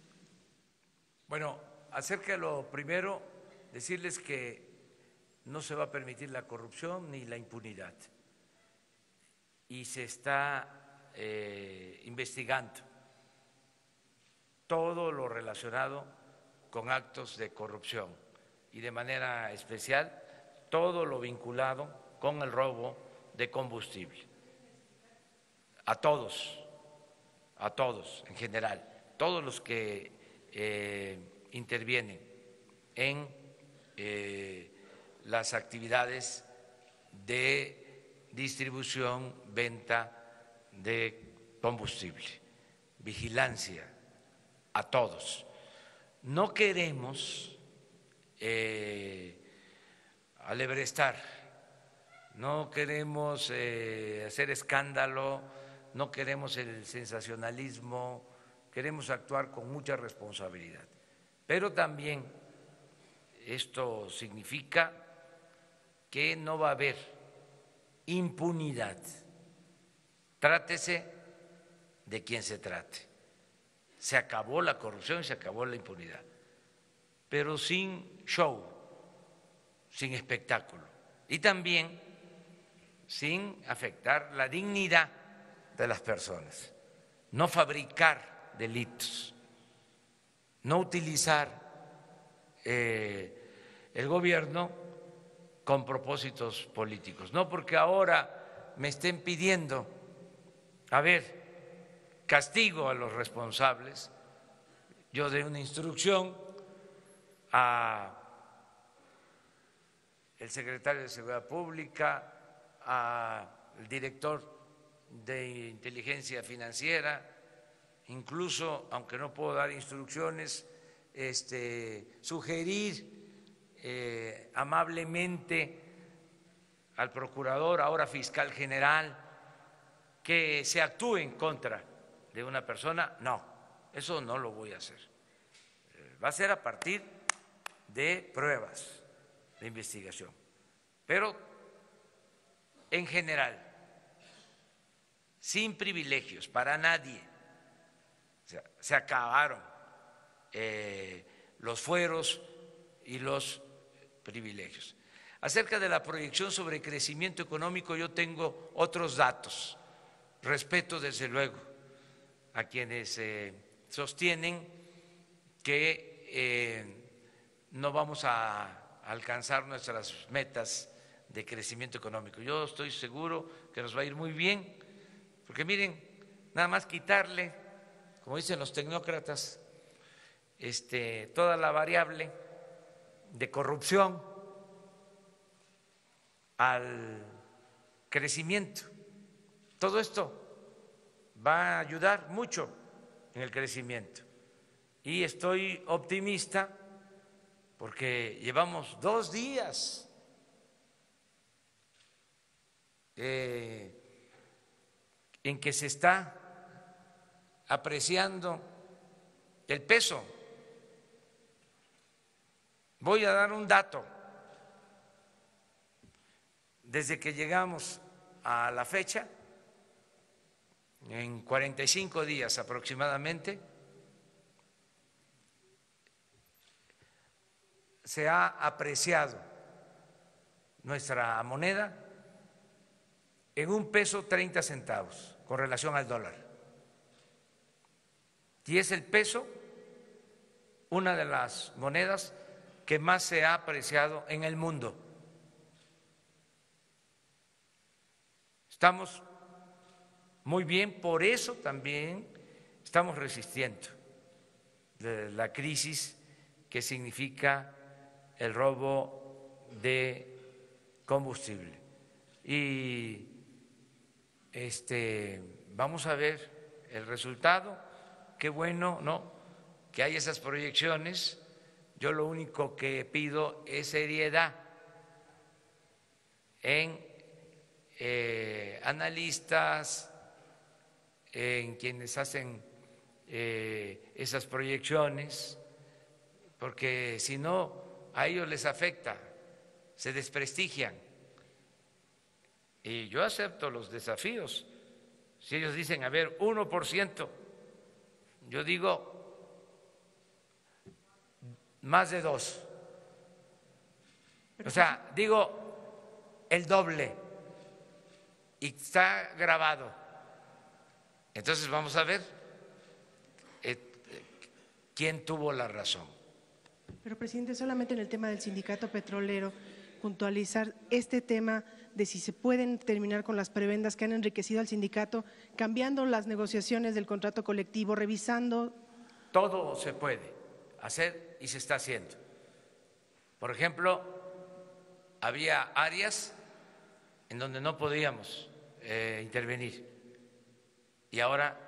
Bueno, acerca de lo primero, decirles que no se va a permitir la corrupción ni la impunidad. Y se está investigando todo lo relacionado con actos de corrupción y de manera especial todo lo vinculado con el robo de combustible. A todos en general, todos los que intervienen en las actividades de distribución, venta de combustible, vigilancia a todos. No queremos alebrestar, no queremos hacer escándalo, no queremos el sensacionalismo, queremos actuar con mucha responsabilidad. Pero también esto significa que no va a haber impunidad. Trátese de quien se trate. Se acabó la corrupción y se acabó la impunidad, pero sin show, sin espectáculo y también sin afectar la dignidad de las personas. No fabricar delitos, no utilizar el gobierno con propósitos políticos. No porque ahora me estén pidiendo, a ver, castigo a los responsables, yo doy una instrucción a el secretario de Seguridad Pública, al director de Inteligencia Financiera, incluso, aunque no puedo dar instrucciones, sugerir amablemente al procurador, ahora fiscal general, que se actúe en contra de una persona. No, eso no lo voy a hacer. Va a ser a partir de pruebas de investigación, pero en general, sin privilegios para nadie. O sea, se acabaron los fueros y los privilegios. Acerca de la proyección sobre crecimiento económico, yo tengo otros datos. Respeto, desde luego, a quienes sostienen que no vamos a alcanzar nuestras metas de crecimiento económico. Yo estoy seguro que nos va a ir muy bien, porque miren, nada más quitarle, como dicen los tecnócratas, toda la variable de corrupción al crecimiento. Todo esto va a ayudar mucho en el crecimiento y estoy optimista porque llevamos 2 días en que se está apreciando el peso. Voy a dar un dato. Desde que llegamos a la fecha, en 45 días aproximadamente, se ha apreciado nuestra moneda en $1.30 con relación al dólar. Y es el peso una de las monedas que más se ha apreciado en el mundo. Estamos muy bien, por eso también estamos resistiendo la crisis que significa el robo de combustible. y vamos a ver el resultado. Qué bueno, ¿no?, que hay esas proyecciones. Yo lo único que pido es seriedad en analistas, en quienes hacen esas proyecciones, porque si no, a ellos les afecta, se desprestigian. Y yo acepto los desafíos. Si ellos dicen, a ver, 1%, yo digo más de 2. O sea, digo el doble. Y está grabado. Entonces vamos a ver quién tuvo la razón. Pero, presidente, solamente en el tema del sindicato petrolero, puntualizar este tema de si se pueden terminar con las prebendas que han enriquecido al sindicato, cambiando las negociaciones del contrato colectivo, revisando. Todo se puede hacer y se está haciendo. Por ejemplo, había áreas en donde no podíamos intervenir y ahora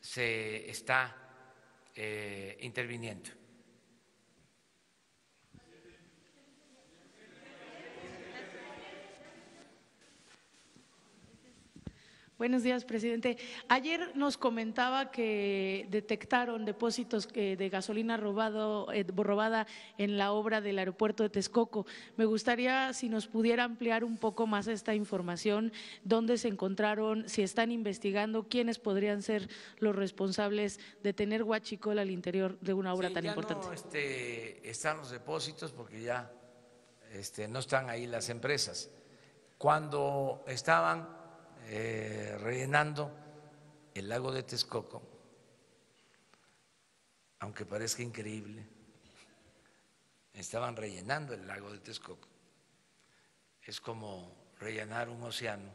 se está interviniendo. Buenos días, presidente. Ayer nos comentaba que detectaron depósitos de gasolina robada en la obra del aeropuerto de Texcoco. Me gustaría si nos pudiera ampliar un poco más esta información, dónde se encontraron, si están investigando, quiénes podrían ser los responsables de tener huachicol al interior de una obra tan importante. No están los depósitos porque ya no están ahí las empresas. Cuando estaban rellenando el lago de Texcoco, aunque parezca increíble, estaban rellenando el lago de Texcoco. Es como rellenar un océano.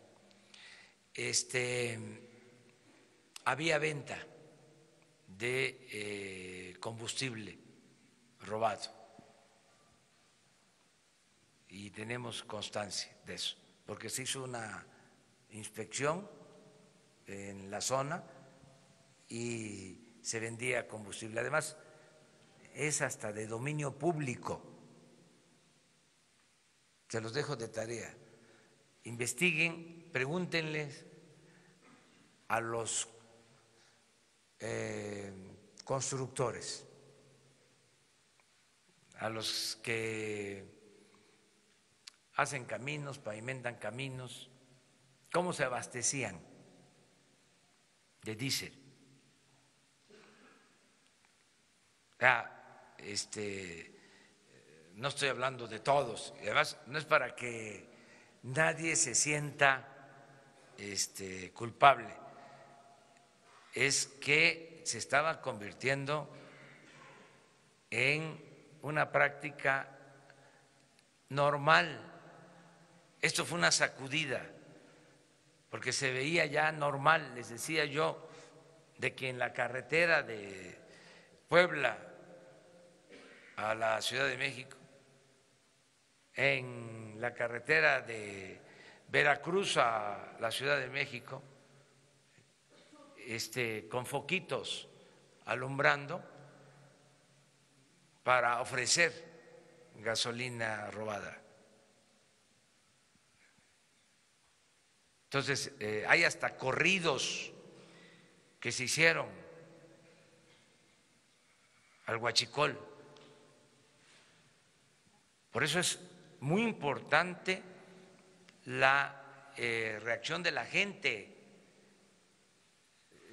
Había venta de combustible robado y tenemos constancia de eso, porque se hizo una inspección en la zona y se vendía combustible. Además, es hasta de dominio público. Se los dejo de tarea. Investiguen, pregúntenles a los constructores, a los que hacen caminos, pavimentan caminos, cómo se abastecían de diésel. No estoy hablando de todos, y además no es para que nadie se sienta culpable, es que se estaba convirtiendo en una práctica normal. Esto fue una sacudida, porque se veía ya normal, les decía yo, de que en la carretera de Puebla a la Ciudad de México, en la carretera de Veracruz a la Ciudad de México, con foquitos alumbrando para ofrecer gasolina robada. Entonces, hay hasta corridos que se hicieron al huachicol. Por eso es muy importante la reacción de la gente.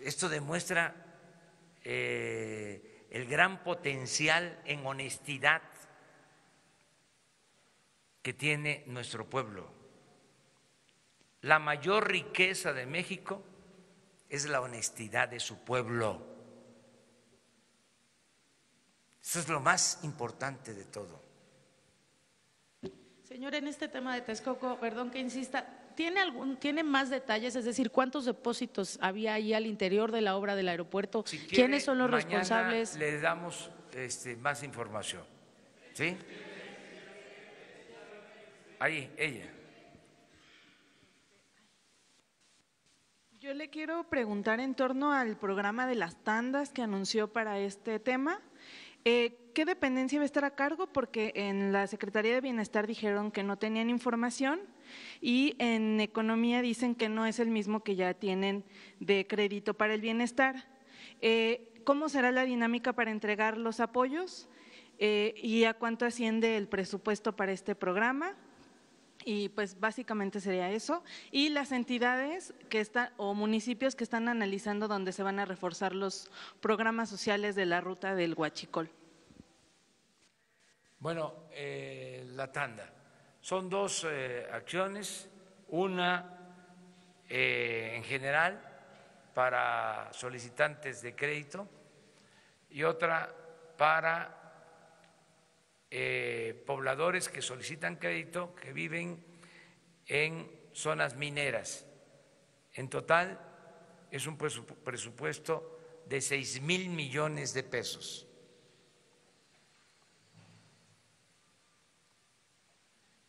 Esto demuestra el gran potencial en honestidad que tiene nuestro pueblo. La mayor riqueza de México es la honestidad de su pueblo. Eso es lo más importante de todo. Señor, en este tema de Texcoco, perdón que insista, ¿tiene más detalles? Es decir, ¿cuántos depósitos había ahí al interior de la obra del aeropuerto? Si quiere, ¿quiénes son los mañana responsables? Les damos más información. ¿Sí? Ahí, ella. Yo le quiero preguntar en torno al programa de las tandas que anunció para este tema. ¿Qué dependencia va a estar a cargo? Porque en la Secretaría de Bienestar dijeron que no tenían información y en Economía dicen que no es el mismo que ya tienen de crédito para el bienestar. ¿Cómo será la dinámica para entregar los apoyos? ¿Y a cuánto asciende el presupuesto para este programa? Y pues básicamente sería eso. Y las entidades que están o municipios que están analizando donde se van a reforzar los programas sociales de la ruta del Huachicol. Bueno, la tanda. Son dos acciones, una en general para solicitantes de crédito y otra para pobladores que solicitan crédito que viven en zonas mineras. En total es un presupuesto de 6,000 millones de pesos.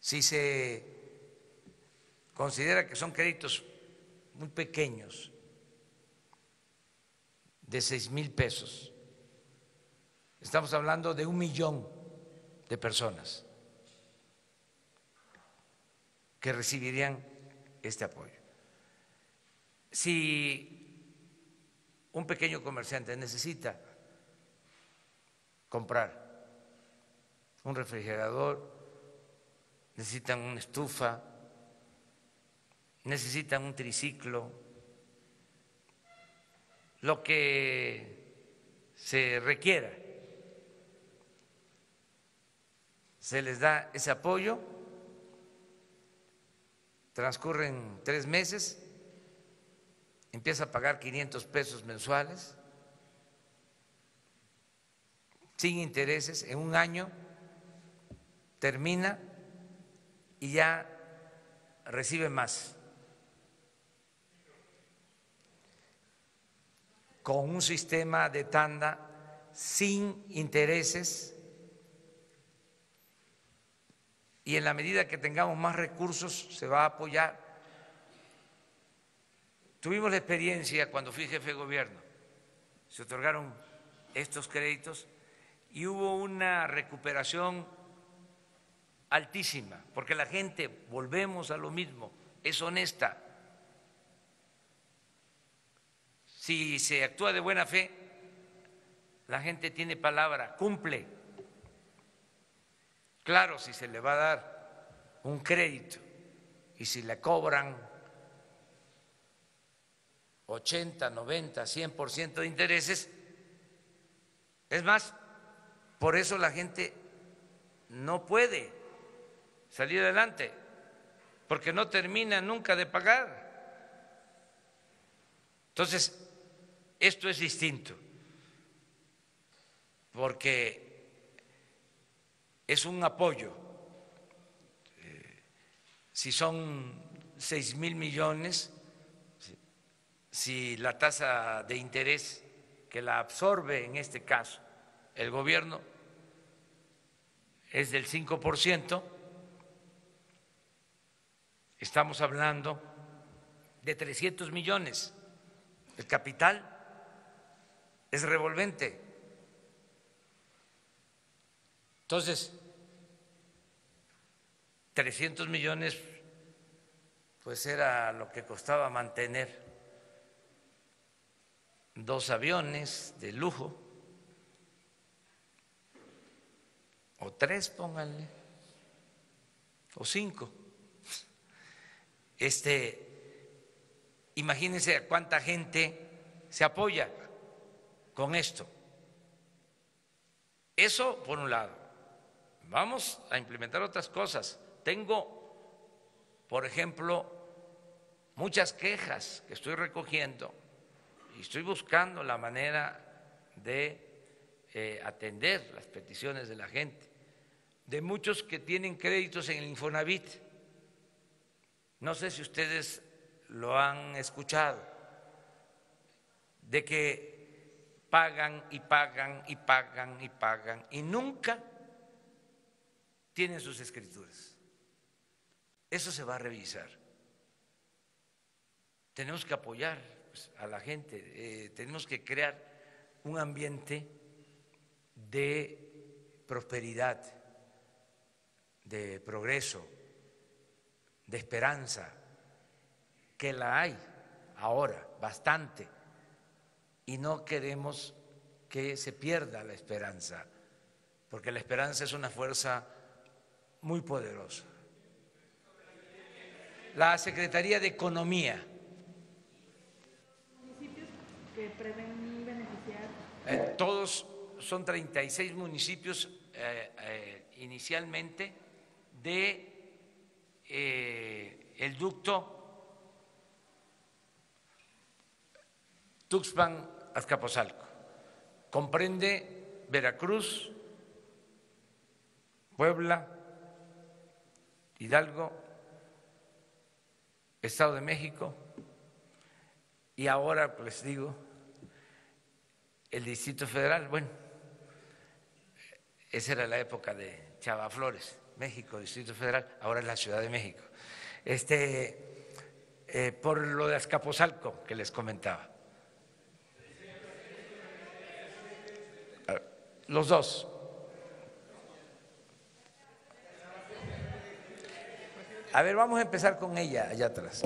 Si se considera que son créditos muy pequeños, de 6,000 pesos, estamos hablando de 1 millón de personas que recibirían este apoyo. Si un pequeño comerciante necesita comprar un refrigerador, necesitan una estufa, necesitan un triciclo, lo que se requiera, se les da ese apoyo, transcurren 3 meses, empieza a pagar 500 pesos mensuales, sin intereses, en 1 año termina y ya recibe más. Con un sistema de tanda sin intereses. Y en la medida que tengamos más recursos se va a apoyar. Tuvimos la experiencia cuando fui jefe de gobierno, se otorgaron estos créditos y hubo una recuperación altísima, porque la gente, volvemos a lo mismo, es honesta. Si se actúa de buena fe, la gente tiene palabra, cumple. Claro, si se le va a dar un crédito y si le cobran 80, 90, 100% de intereses, es más, por eso la gente no puede salir adelante, porque no termina nunca de pagar. Entonces, esto es distinto, porque es un apoyo. Si son 6,000 millones, si la tasa de interés que la absorbe en este caso el gobierno es del 5%, estamos hablando de 300 millones. El capital es revolvente. Entonces, 300 millones, pues era lo que costaba mantener 2 aviones de lujo, o 3, pónganle, o 5. Imagínense a cuánta gente se apoya con esto. Eso por un lado. Vamos a implementar otras cosas. Tengo, por ejemplo, muchas quejas que estoy recogiendo y estoy buscando la manera de atender las peticiones de la gente, de muchos que tienen créditos en el Infonavit. No sé si ustedes lo han escuchado, de que pagan y pagan y pagan y pagan y nunca tienen sus escrituras. Eso se va a revisar. Tenemos que apoyar a la gente, tenemos que crear un ambiente de prosperidad, de progreso, de esperanza, que la hay ahora bastante, y no queremos que se pierda la esperanza, porque la esperanza es una fuerza muy poderosa. La Secretaría de Economía. ¿Municipios que prevén beneficiar? Todos son 36 municipios inicialmente de el ducto Tuxpan-Azcapotzalco. Comprende Veracruz, Puebla, Hidalgo, Estado de México y ahora, pues digo, el Distrito Federal. Bueno, esa era la época de Chava Flores, México, Distrito Federal, ahora es la Ciudad de México. Por lo de Azcapotzalco que les comentaba. Los dos. A ver, vamos a empezar con ella allá atrás.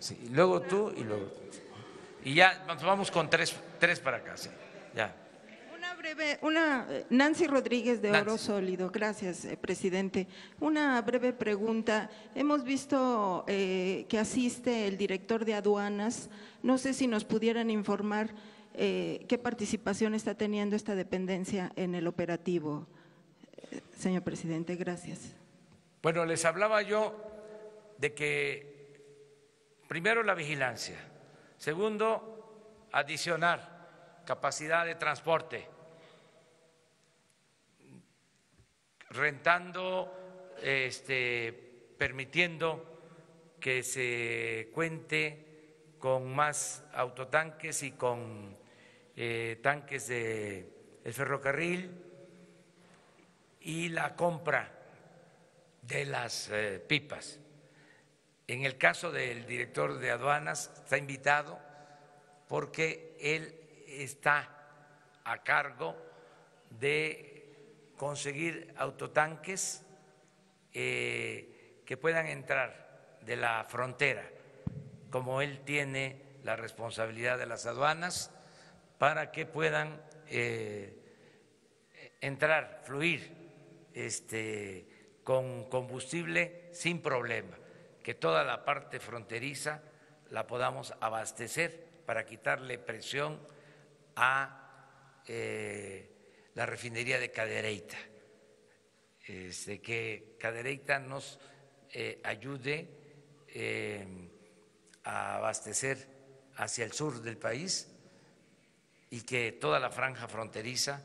Sí, luego tú y luego tú. Y ya nos vamos con tres para acá, sí, ya. Nancy Rodríguez de Oro Nancy. Sólido, gracias, presidente. Una breve pregunta. Hemos visto que asiste el director de aduanas. No sé si nos pudieran informar qué participación está teniendo esta dependencia en el operativo, señor presidente. Gracias. Bueno, les hablaba yo de que primero la vigilancia, segundo, adicionar capacidad de transporte, rentando, permitiendo que se cuente con más autotanques y con tanques del ferrocarril y la compra de las pipas. En el caso del director de aduanas está invitado porque él está a cargo de conseguir autotanques que puedan entrar de la frontera, como él tiene la responsabilidad de las aduanas, para que puedan entrar, fluir con combustible sin problema, que toda la parte fronteriza la podamos abastecer para quitarle presión a la refinería de Cadereyta, que Cadereyta nos ayude a abastecer hacia el sur del país y que toda la franja fronteriza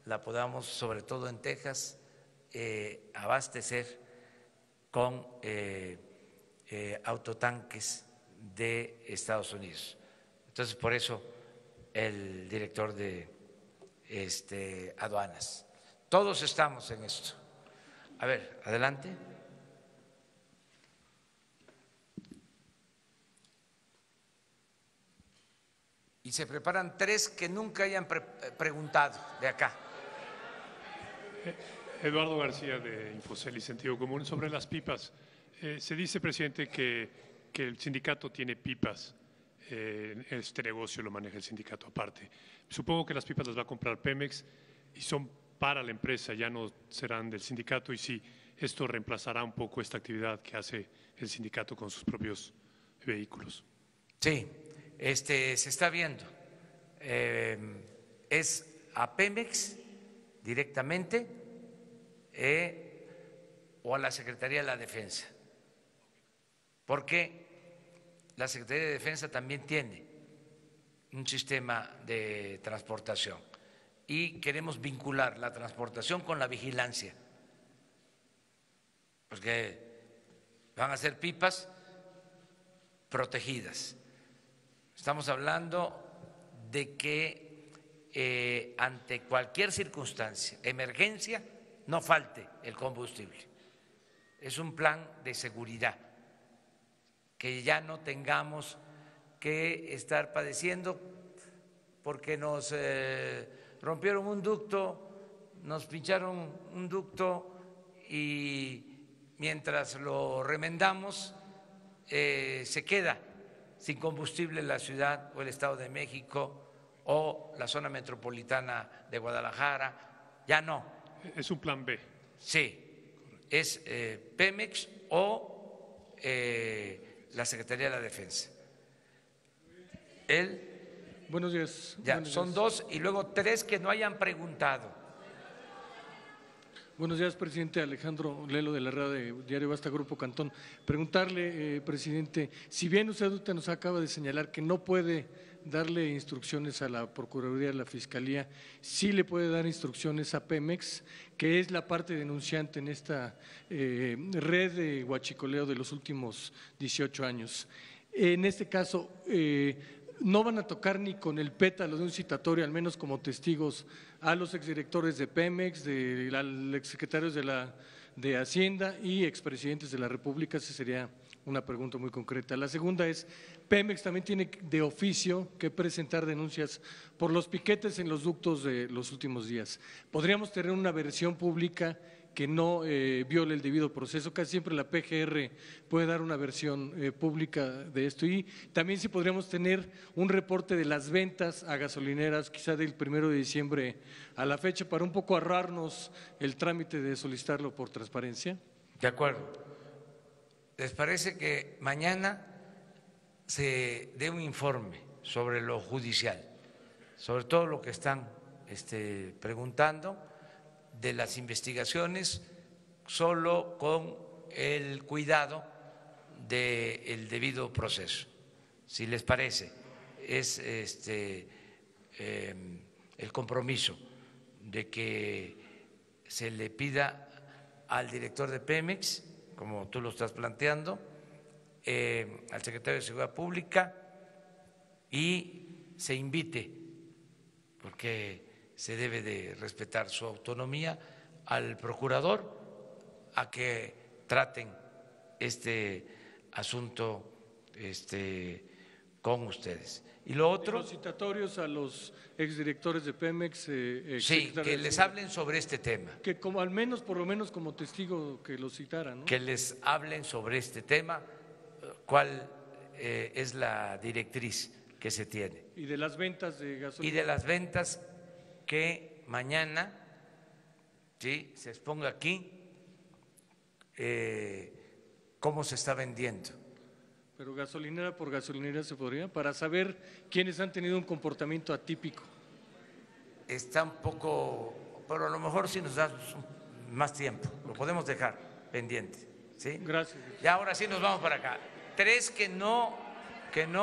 la podamos, sobre todo en Texas, abastecer con autotanques de Estados Unidos. Entonces, por eso el director de aduanas. Todos estamos en esto. A ver, adelante. Y se preparan tres que nunca hayan preguntado de acá. Eduardo García de Infocel y Sentido Común. Sobre las pipas, se dice, presidente, que el sindicato tiene pipas, este negocio lo maneja el sindicato aparte. Supongo que las pipas las va a comprar Pemex y son para la empresa, ya no serán del sindicato, y si esto reemplazará un poco esta actividad que hace el sindicato con sus propios vehículos. Sí, se está viendo. Es a Pemex directamente o a la Secretaría de la Defensa, porque la Secretaría de Defensa también tiene un sistema de transportación y queremos vincular la transportación con la vigilancia, porque van a ser pipas protegidas. Estamos hablando de que ante cualquier circunstancia, emergencia, no falte el combustible. es un plan de seguridad, que ya no tengamos que estar padeciendo porque nos rompieron un ducto, nos pincharon un ducto y mientras lo remendamos se queda sin combustible la ciudad o el Estado de México o la zona metropolitana de Guadalajara, ya no. Es un plan B. Sí, es Pemex o la Secretaría de la Defensa. Buenos días. Ya, Buenos son días. 2 y luego 3 que no hayan preguntado. Buenos días, presidente. Alejandro Lelo de la red de Diario Basta, Grupo Cantón. Preguntarle, presidente, si bien usted nos acaba de señalar que no puede darle instrucciones a la Procuraduría, a la Fiscalía, sí le puede dar instrucciones a Pemex, que es la parte denunciante en esta red de huachicoleo de los últimos 18 años. En este caso, no van a tocar ni con el pétalo de un citatorio, al menos como testigos, a los exdirectores de Pemex, al exsecretarios de Hacienda y expresidentes de la República. Esa sería una pregunta muy concreta. La segunda es, Pemex también tiene de oficio que presentar denuncias por los piquetes en los ductos de los últimos días. ¿Podríamos tener una versión pública que no viole el debido proceso? Casi siempre la PGR puede dar una versión pública de esto. Y también si podríamos tener un reporte de las ventas a gasolineras, quizá del 1 de diciembre a la fecha, para un poco ahorrarnos el trámite de solicitarlo por transparencia. De acuerdo. ¿Les parece que mañana se dé un informe sobre lo judicial, sobre todo lo que están preguntando, de las investigaciones, solo con el cuidado del debido proceso? Si les parece, es el compromiso de que se le pida al director de Pemex, como tú lo estás planteando, al secretario de Seguridad Pública, y se invite, porque se debe de respetar su autonomía, al procurador a que traten este asunto con ustedes. Y lo otro… Los citatorios a los exdirectores de Pemex. Sí, que les hablen sobre este tema. Que como al menos, por lo menos como testigo que los citara, ¿no? Que les hablen sobre este tema, cuál es la directriz que se tiene. Y de las ventas de gasolina. Y de las ventas, que mañana ¿sí? se exponga aquí cómo se está vendiendo. Pero gasolinera por gasolinera se podría, para saber quiénes han tenido un comportamiento atípico. Está un poco, pero a lo mejor si nos da más tiempo, lo podemos dejar pendiente. ¿Sí? Gracias. Y ahora sí nos vamos para acá. 3 que no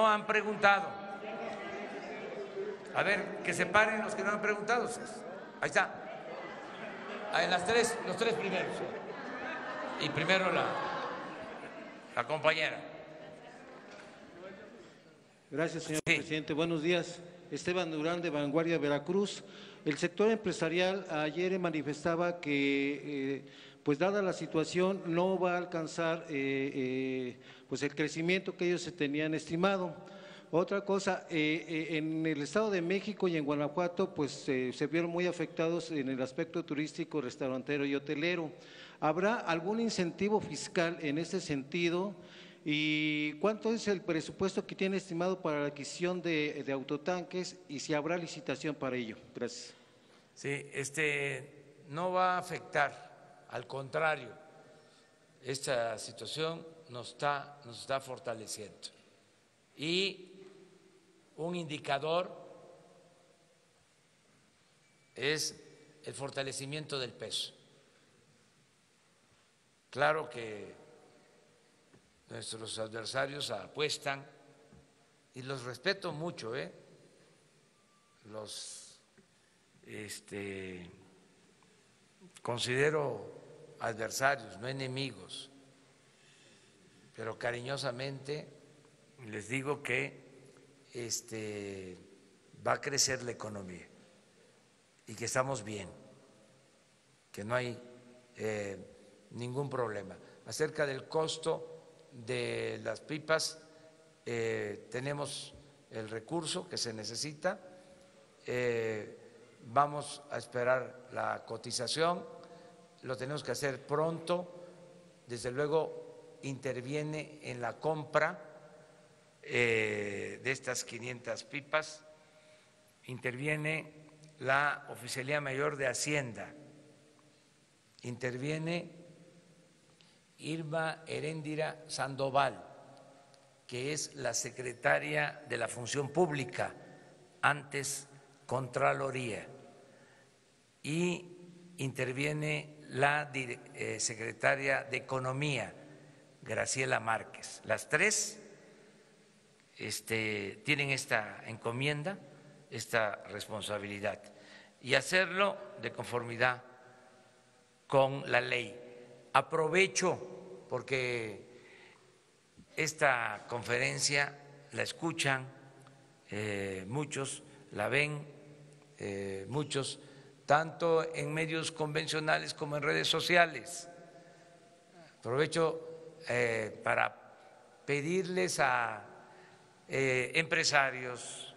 han preguntado. A ver, que se paren los que no han preguntado. Ahí está. En las 3, los 3 primeros. Y primero la compañera. Gracias, señor presidente. Buenos días. Esteban Durán, de Vanguardia Veracruz. El sector empresarial ayer manifestaba que, pues dada la situación, no va a alcanzar pues el crecimiento que ellos se tenían estimado. Otra cosa, en el Estado de México y en Guanajuato, pues se vieron muy afectados en el aspecto turístico, restaurantero y hotelero. ¿Habrá algún incentivo fiscal en ese sentido? ¿Y cuánto es el presupuesto que tiene estimado para la adquisición de autotanques y si habrá licitación para ello? Gracias. Sí, no va a afectar, al contrario, esta situación nos está fortaleciendo. Y un indicador es el fortalecimiento del peso. Claro que nuestros adversarios apuestan, y los respeto mucho, los considero adversarios, no enemigos, pero cariñosamente les digo que va a crecer la economía y que estamos bien, que no hay ningún problema. Acerca del costo de las pipas, tenemos el recurso que se necesita, vamos a esperar la cotización, lo tenemos que hacer pronto, desde luego interviene en la compra de estas 500 pipas, interviene la Oficialía Mayor de Hacienda, interviene Irma Heréndira Sandoval, que es la secretaria de la Función Pública, antes Contraloría, y interviene la secretaria de Economía, Graciela Márquez. Las tres tienen esta encomienda, esta responsabilidad, y hacerlo de conformidad con la ley. Aprovecho porque esta conferencia la escuchan muchos, la ven muchos, tanto en medios convencionales como en redes sociales. Aprovecho para pedirles a empresarios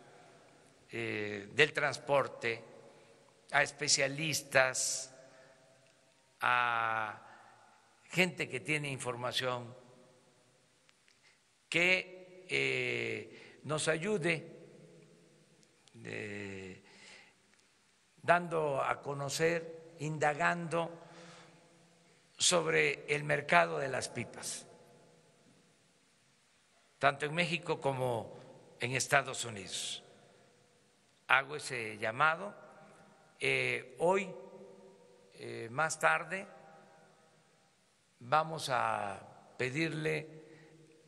del transporte, a especialistas, a gente que tiene información, que nos ayude dando a conocer, indagando sobre el mercado de las pipas, tanto en México como en Estados Unidos. Hago ese llamado. Hoy, más tarde, vamos a pedirle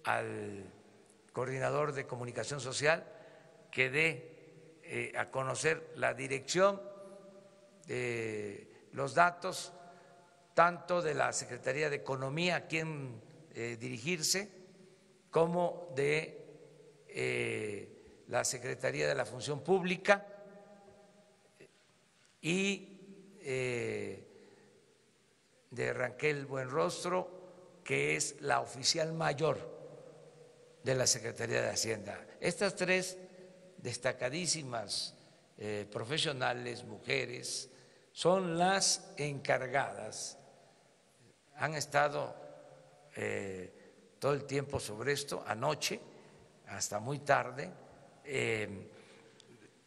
al coordinador de comunicación social que dé a conocer la dirección, los datos, tanto de la Secretaría de Economía, a quien dirigirse, como de la Secretaría de la Función Pública y de Raquel Buenrostro, que es la oficial mayor de la Secretaría de Hacienda. Estas tres destacadísimas profesionales, mujeres, son las encargadas, han estado todo el tiempo sobre esto, anoche hasta muy tarde,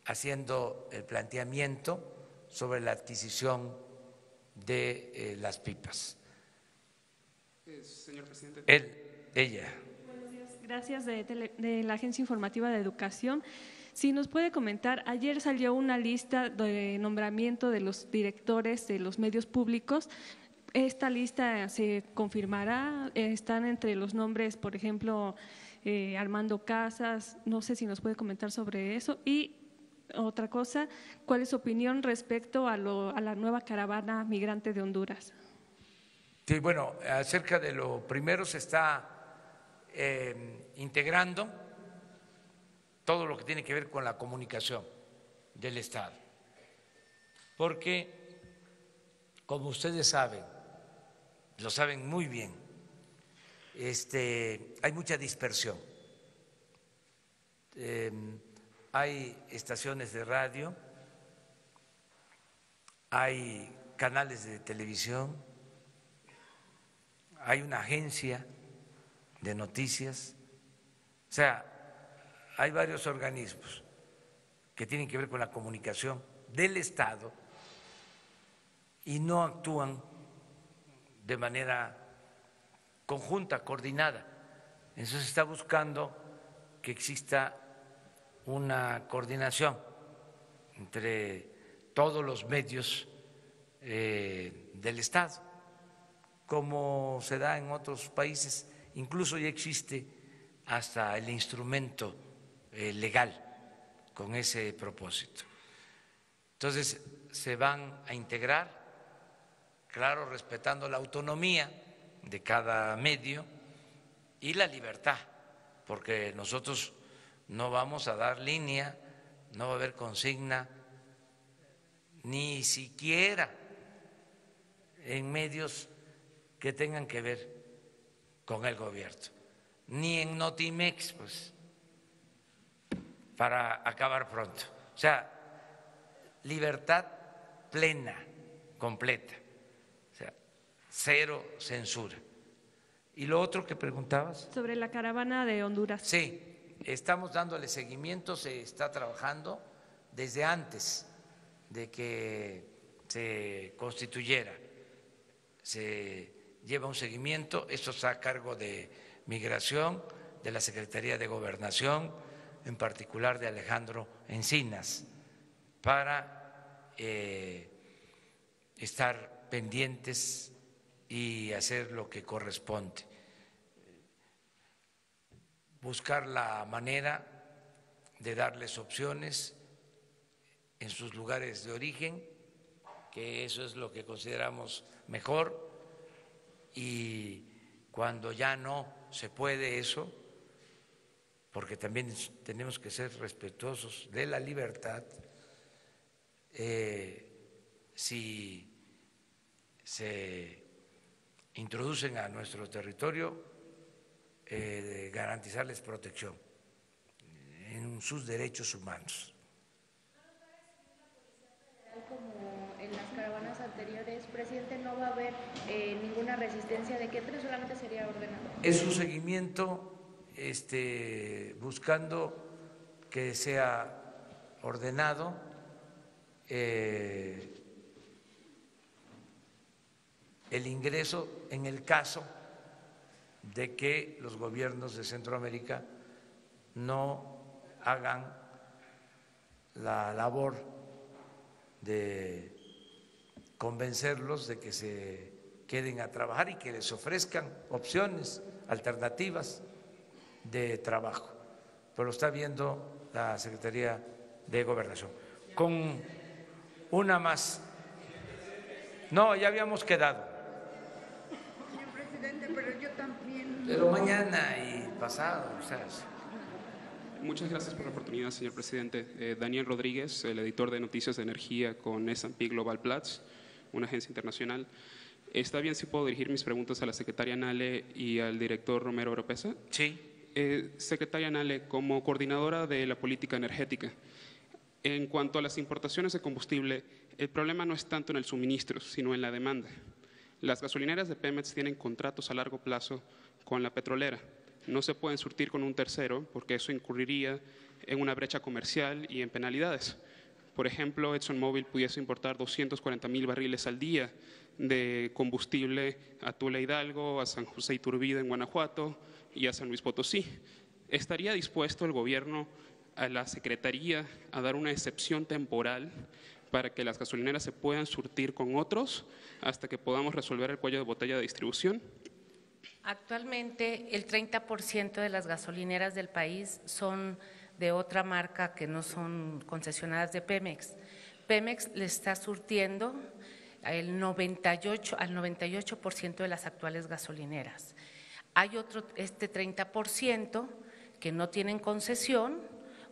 haciendo el planteamiento sobre la adquisición de las pipas. Señor presidente. Ella. Buenos días, gracias de la Agencia Informativa de Educación. Si nos puede comentar, ayer salió una lista de nombramiento de los directores de los medios públicos. ¿Esta lista se confirmará? ¿Están entre los nombres, por ejemplo, Armando Casas? No sé si nos puede comentar sobre eso. Y otra cosa, ¿cuál es su opinión respecto a la nueva caravana migrante de Honduras? Sí, bueno, acerca de lo primero, se está integrando todo lo que tiene que ver con la comunicación del Estado, porque, como ustedes saben, lo saben muy bien, hay mucha dispersión. Hay estaciones de radio, hay canales de televisión, hay una agencia de noticias, o sea, hay varios organismos que tienen que ver con la comunicación del Estado y no actúan de manera conjunta, coordinada. Entonces se está buscando que exista una coordinación entre todos los medios del Estado, como se da en otros países. Incluso ya existe hasta el instrumento legal con ese propósito. Entonces se van a integrar, claro, respetando la autonomía de cada medio y la libertad, porque nosotros no vamos a dar línea, no va a haber consigna, ni siquiera en medios que tengan que ver con el gobierno, ni en Notimex, pues, para acabar pronto. O sea, libertad plena, completa, o sea, cero censura. ¿Y lo otro que preguntabas? Sobre la caravana de Honduras. Sí, estamos dándole seguimiento, se está trabajando desde antes de que se constituyera. Se lleva un seguimiento, esto está a cargo de Migración, de la Secretaría de Gobernación, en particular de Alejandro Encinas, para estar pendientes y hacer lo que corresponde. Buscar la manera de darles opciones en sus lugares de origen, que eso es lo que consideramos mejor, y cuando ya no se puede eso, porque también tenemos que ser respetuosos de la libertad, si se introducen a nuestro territorio, garantizarles protección en sus derechos humanos. Como en las caravanas anteriores, presidente, no va a haber ninguna resistencia de que entre, solamente sería ordenado. Es un seguimiento buscando que sea ordenado, el ingreso en el caso de que los gobiernos de Centroamérica no hagan la labor de convencerlos de que se queden a trabajar y que les ofrezcan opciones alternativas de trabajo. Pero lo está viendo la Secretaría de Gobernación. Con una más. No, ya habíamos quedado. Señor presidente, pero yo también. Pero mañana y pasado, o sea. Muchas gracias por la oportunidad, señor presidente. Daniel Rodríguez, el editor de Noticias de Energía con S&P Global Platts, una agencia internacional. ¿Está bien si puedo dirigir mis preguntas a la secretaria Nale y al director Romero Oropesa? Sí. Secretaria Nale, como coordinadora de la política energética, en cuanto a las importaciones de combustible, el problema no es tanto en el suministro, sino en la demanda. Las gasolineras de Pemex tienen contratos a largo plazo con la petrolera. No se pueden surtir con un tercero porque eso incurriría en una brecha comercial y en penalidades. Por ejemplo, ExxonMobil pudiese importar 240,000 barriles al día de combustible a Tula Hidalgo, a San José Iturbide en Guanajuato y a San Luis Potosí. ¿Estaría dispuesto el gobierno, a la Secretaría, a dar una excepción temporal para que las gasolineras se puedan surtir con otros hasta que podamos resolver el cuello de botella de distribución? Actualmente el 30% de las gasolineras del país son de otra marca que no son concesionadas de Pemex. Pemex le está surtiendo al 98% de las actuales gasolineras. Hay otro, 30% que no tienen concesión,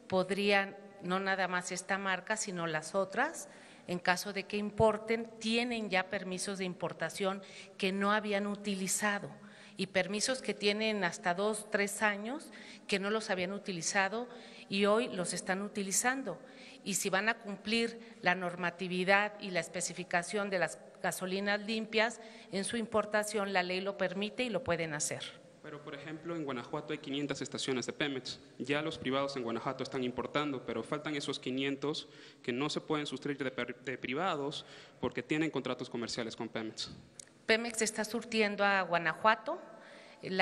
podrían, no nada más esta marca, sino las otras, en caso de que importen, tienen ya permisos de importación que no habían utilizado y permisos que tienen hasta 2, 3 años que no los habían utilizado y hoy los están utilizando. Y si van a cumplir la normatividad y la especificación de las gasolinas limpias en su importación, la ley lo permite y lo pueden hacer. Pero, por ejemplo, en Guanajuato hay 500 estaciones de Pemex. Ya los privados en Guanajuato están importando, pero faltan esos 500 que no se pueden sustituir de privados porque tienen contratos comerciales con Pemex. Pemex está surtiendo a Guanajuato, el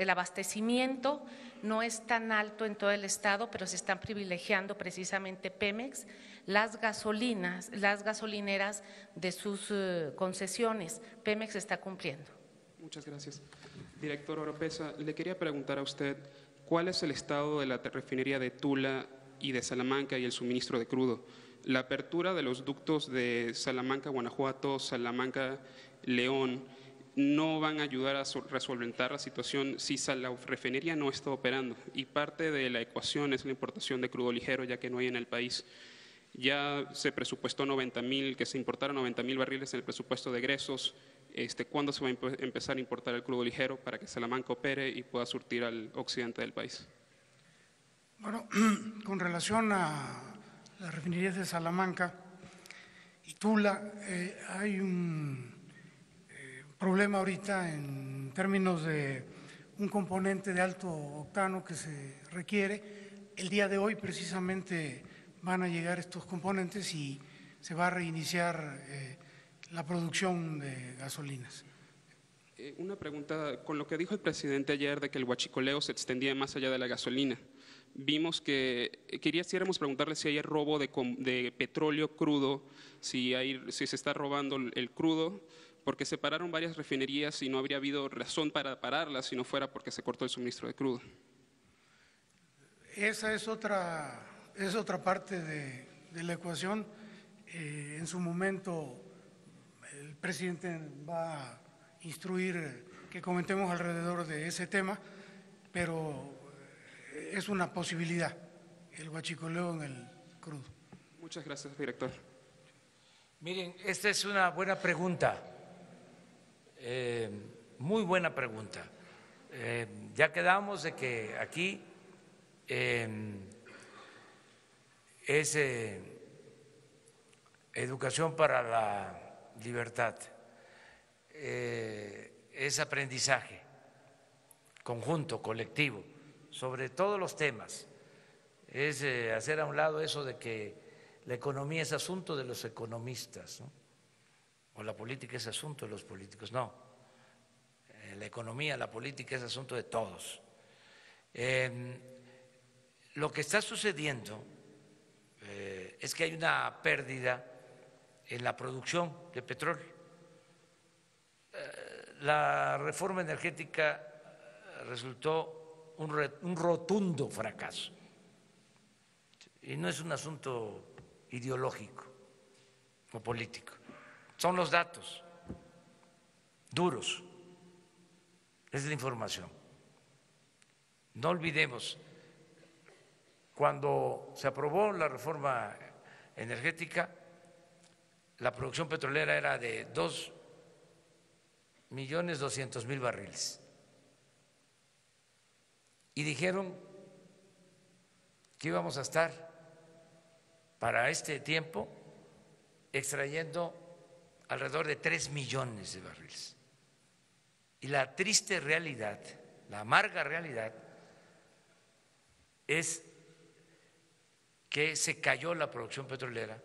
abastecimiento no es tan alto en todo el estado, pero se están privilegiando precisamente Pemex, las gasolineras de sus concesiones. Pemex está cumpliendo. Muchas gracias. Director Oropesa, le quería preguntar a usted cuál es el estado de la refinería de Tula y de Salamanca y el suministro de crudo. La apertura de los ductos de Salamanca, Guanajuato, Salamanca, León, no van a ayudar a resolventar la situación si la refinería no está operando. Y parte de la ecuación es la importación de crudo ligero, ya que no hay en el país. Ya se presupuestó 90,000, que se importaran 90,000 barriles en el presupuesto de egresos. ¿Cuándo se va a empezar a importar el crudo ligero para que Salamanca opere y pueda surtir al occidente del país? Bueno, con relación a las refinerías de Salamanca y Tula, hay un problema ahorita en términos de un componente de alto octano que se requiere. El día de hoy precisamente van a llegar estos componentes y se va a reiniciar la producción de gasolinas. Una pregunta, con lo que dijo el presidente ayer de que el huachicoleo se extendía más allá de la gasolina, vimos que quisiéramos preguntarle si hay robo de petróleo crudo, si se está robando el crudo, porque se pararon varias refinerías y no habría habido razón para pararlas si no fuera porque se cortó el suministro de crudo. Esa es otra parte de la ecuación. En su momento el presidente va a instruir que comentemos alrededor de ese tema, pero es una posibilidad el huachicoleo en el crudo. Muchas gracias, director. Miren, esta es una buena pregunta, muy buena pregunta. Ya quedamos de que aquí es educación para la libertad, es aprendizaje conjunto, colectivo, sobre todos los temas, es hacer a un lado eso de que la economía es asunto de los economistas, ¿no? O la política es asunto de los políticos. No, la economía, la política es asunto de todos. Lo que está sucediendo es que hay una pérdida en la producción de petróleo. La reforma energética resultó un rotundo fracaso. Y no es un asunto ideológico o político, son los datos duros, es la información. No olvidemos, cuando se aprobó la reforma energética, la producción petrolera era de 2.200.000 barriles. Y dijeron que íbamos a estar para este tiempo extrayendo alrededor de 3 millones de barriles. Y la triste realidad, la amarga realidad, es que se cayó la producción petrolera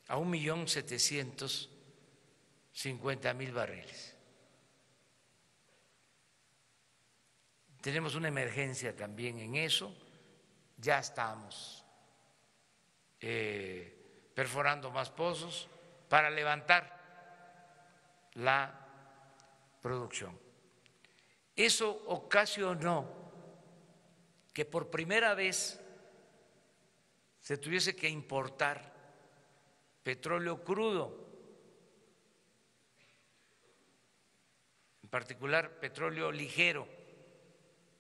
a 1.750.000 barriles. Tenemos una emergencia también en eso, ya estamos perforando más pozos para levantar la producción. Eso ocasionó que por primera vez se tuviese que importar petróleo crudo, en particular petróleo ligero,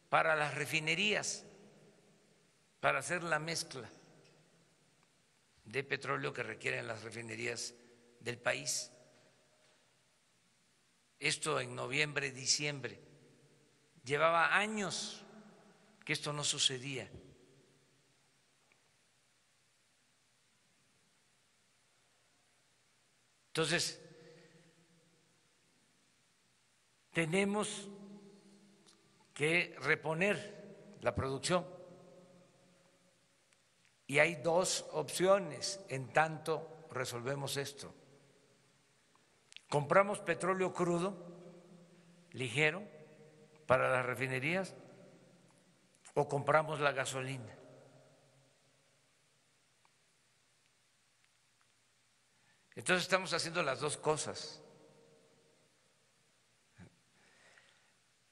para las refinerías, para hacer la mezcla de petróleo que requieren las refinerías del país. Esto en noviembre, diciembre. Llevaba años que esto no sucedía. Entonces, tenemos que reponer la producción. Y hay dos opciones en tanto resolvemos esto. Compramos petróleo crudo, ligero, para las refinerías, o compramos la gasolina. Entonces estamos haciendo las dos cosas.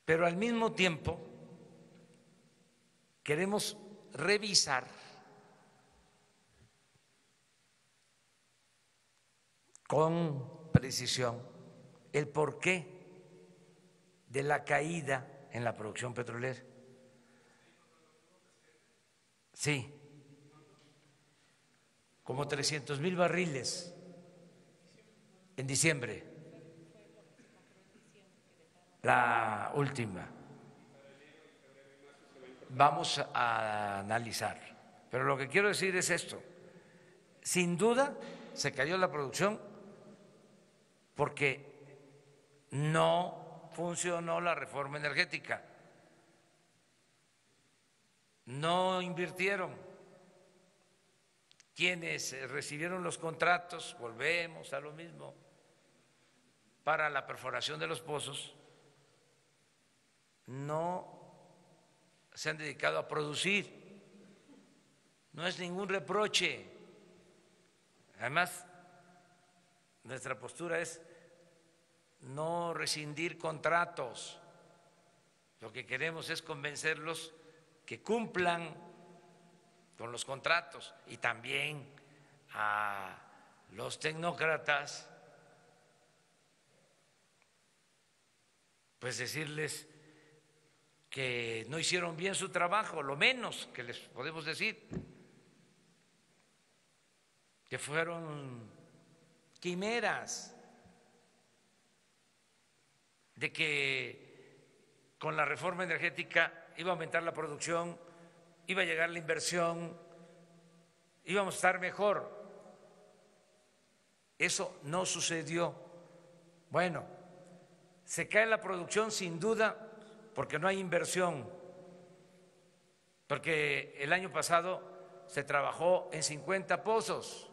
Pero al mismo tiempo queremos revisar con precisión el porqué de la caída en la producción petrolera. Sí. como 300,000 barriles en diciembre, la última. Vamos a analizar, pero lo que quiero decir es esto: sin duda se cayó la producción porque no funcionó la reforma energética, no invirtieron. Quienes recibieron los contratos, volvemos a lo mismo, para la perforación de los pozos, no se han dedicado a producir. No es ningún reproche. Además, nuestra postura es no rescindir contratos. Lo que queremos es convencerlos que cumplan con los contratos, y también a los tecnócratas, pues decirles que no hicieron bien su trabajo, lo menos que les podemos decir, que fueron quimeras, de que con la reforma energética iba a aumentar la producción, iba a llegar la inversión, íbamos a estar mejor. Eso no sucedió. Bueno, se cae la producción sin duda porque no hay inversión, porque el año pasado se trabajó en 50 pozos,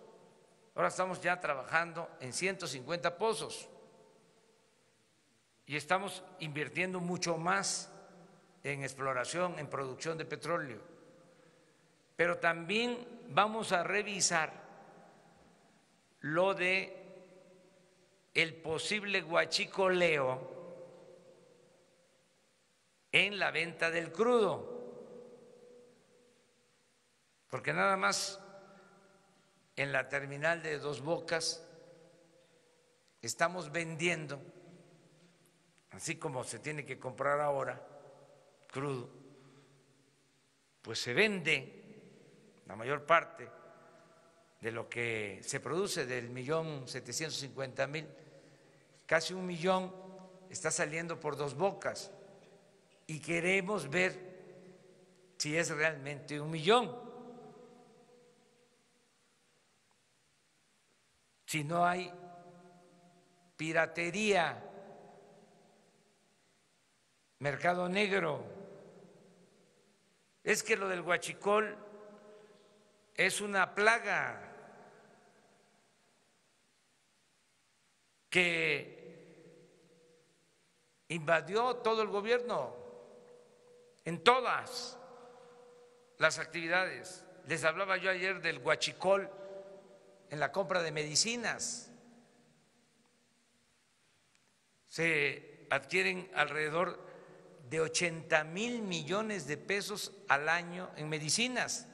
ahora estamos ya trabajando en 150 pozos y estamos invirtiendo mucho más en exploración, en producción de petróleo. Pero también vamos a revisar lo de el posible huachicoleo en la venta del crudo, porque nada más en la terminal de Dos Bocas estamos vendiendo, así como se tiene que comprar ahora crudo, pues se vende la mayor parte de lo que se produce, del 1.750.000, casi 1 millón está saliendo por Dos Bocas, y queremos ver si es realmente 1 millón, si no hay piratería, mercado negro. Es que lo del huachicol es una plaga que invadió todo el gobierno en todas las actividades. Les hablaba yo ayer del huachicol en la compra de medicinas. Se adquieren alrededor de 80,000 millones de pesos al año en medicinas,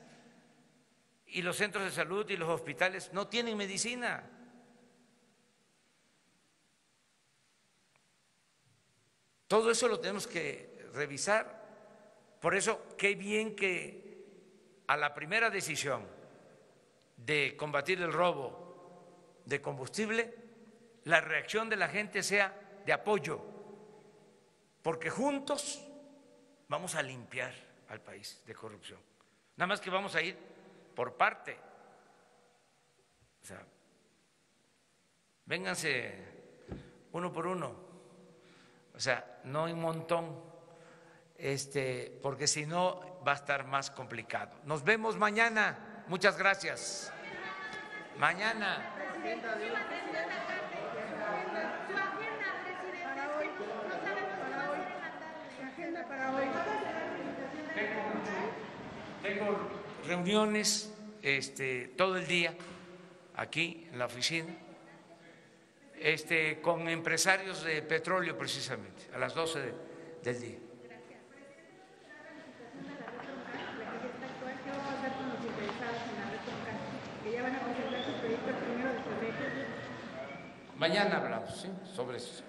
y los centros de salud y los hospitales no tienen medicina. Todo eso lo tenemos que revisar. Por eso, qué bien que a la primera decisión de combatir el robo de combustible, la reacción de la gente sea de apoyo, porque juntos vamos a limpiar al país de corrupción. Nada más que vamos a ir por parte. O sea, vénganse uno por uno, o sea, no en montón, porque si no va a estar más complicado. Nos vemos mañana. Muchas gracias. Mañana. Tengo reuniones todo el día aquí en la oficina, con empresarios de petróleo precisamente, a las 12 del día. Mañana hablamos, ¿sí?, sobre eso.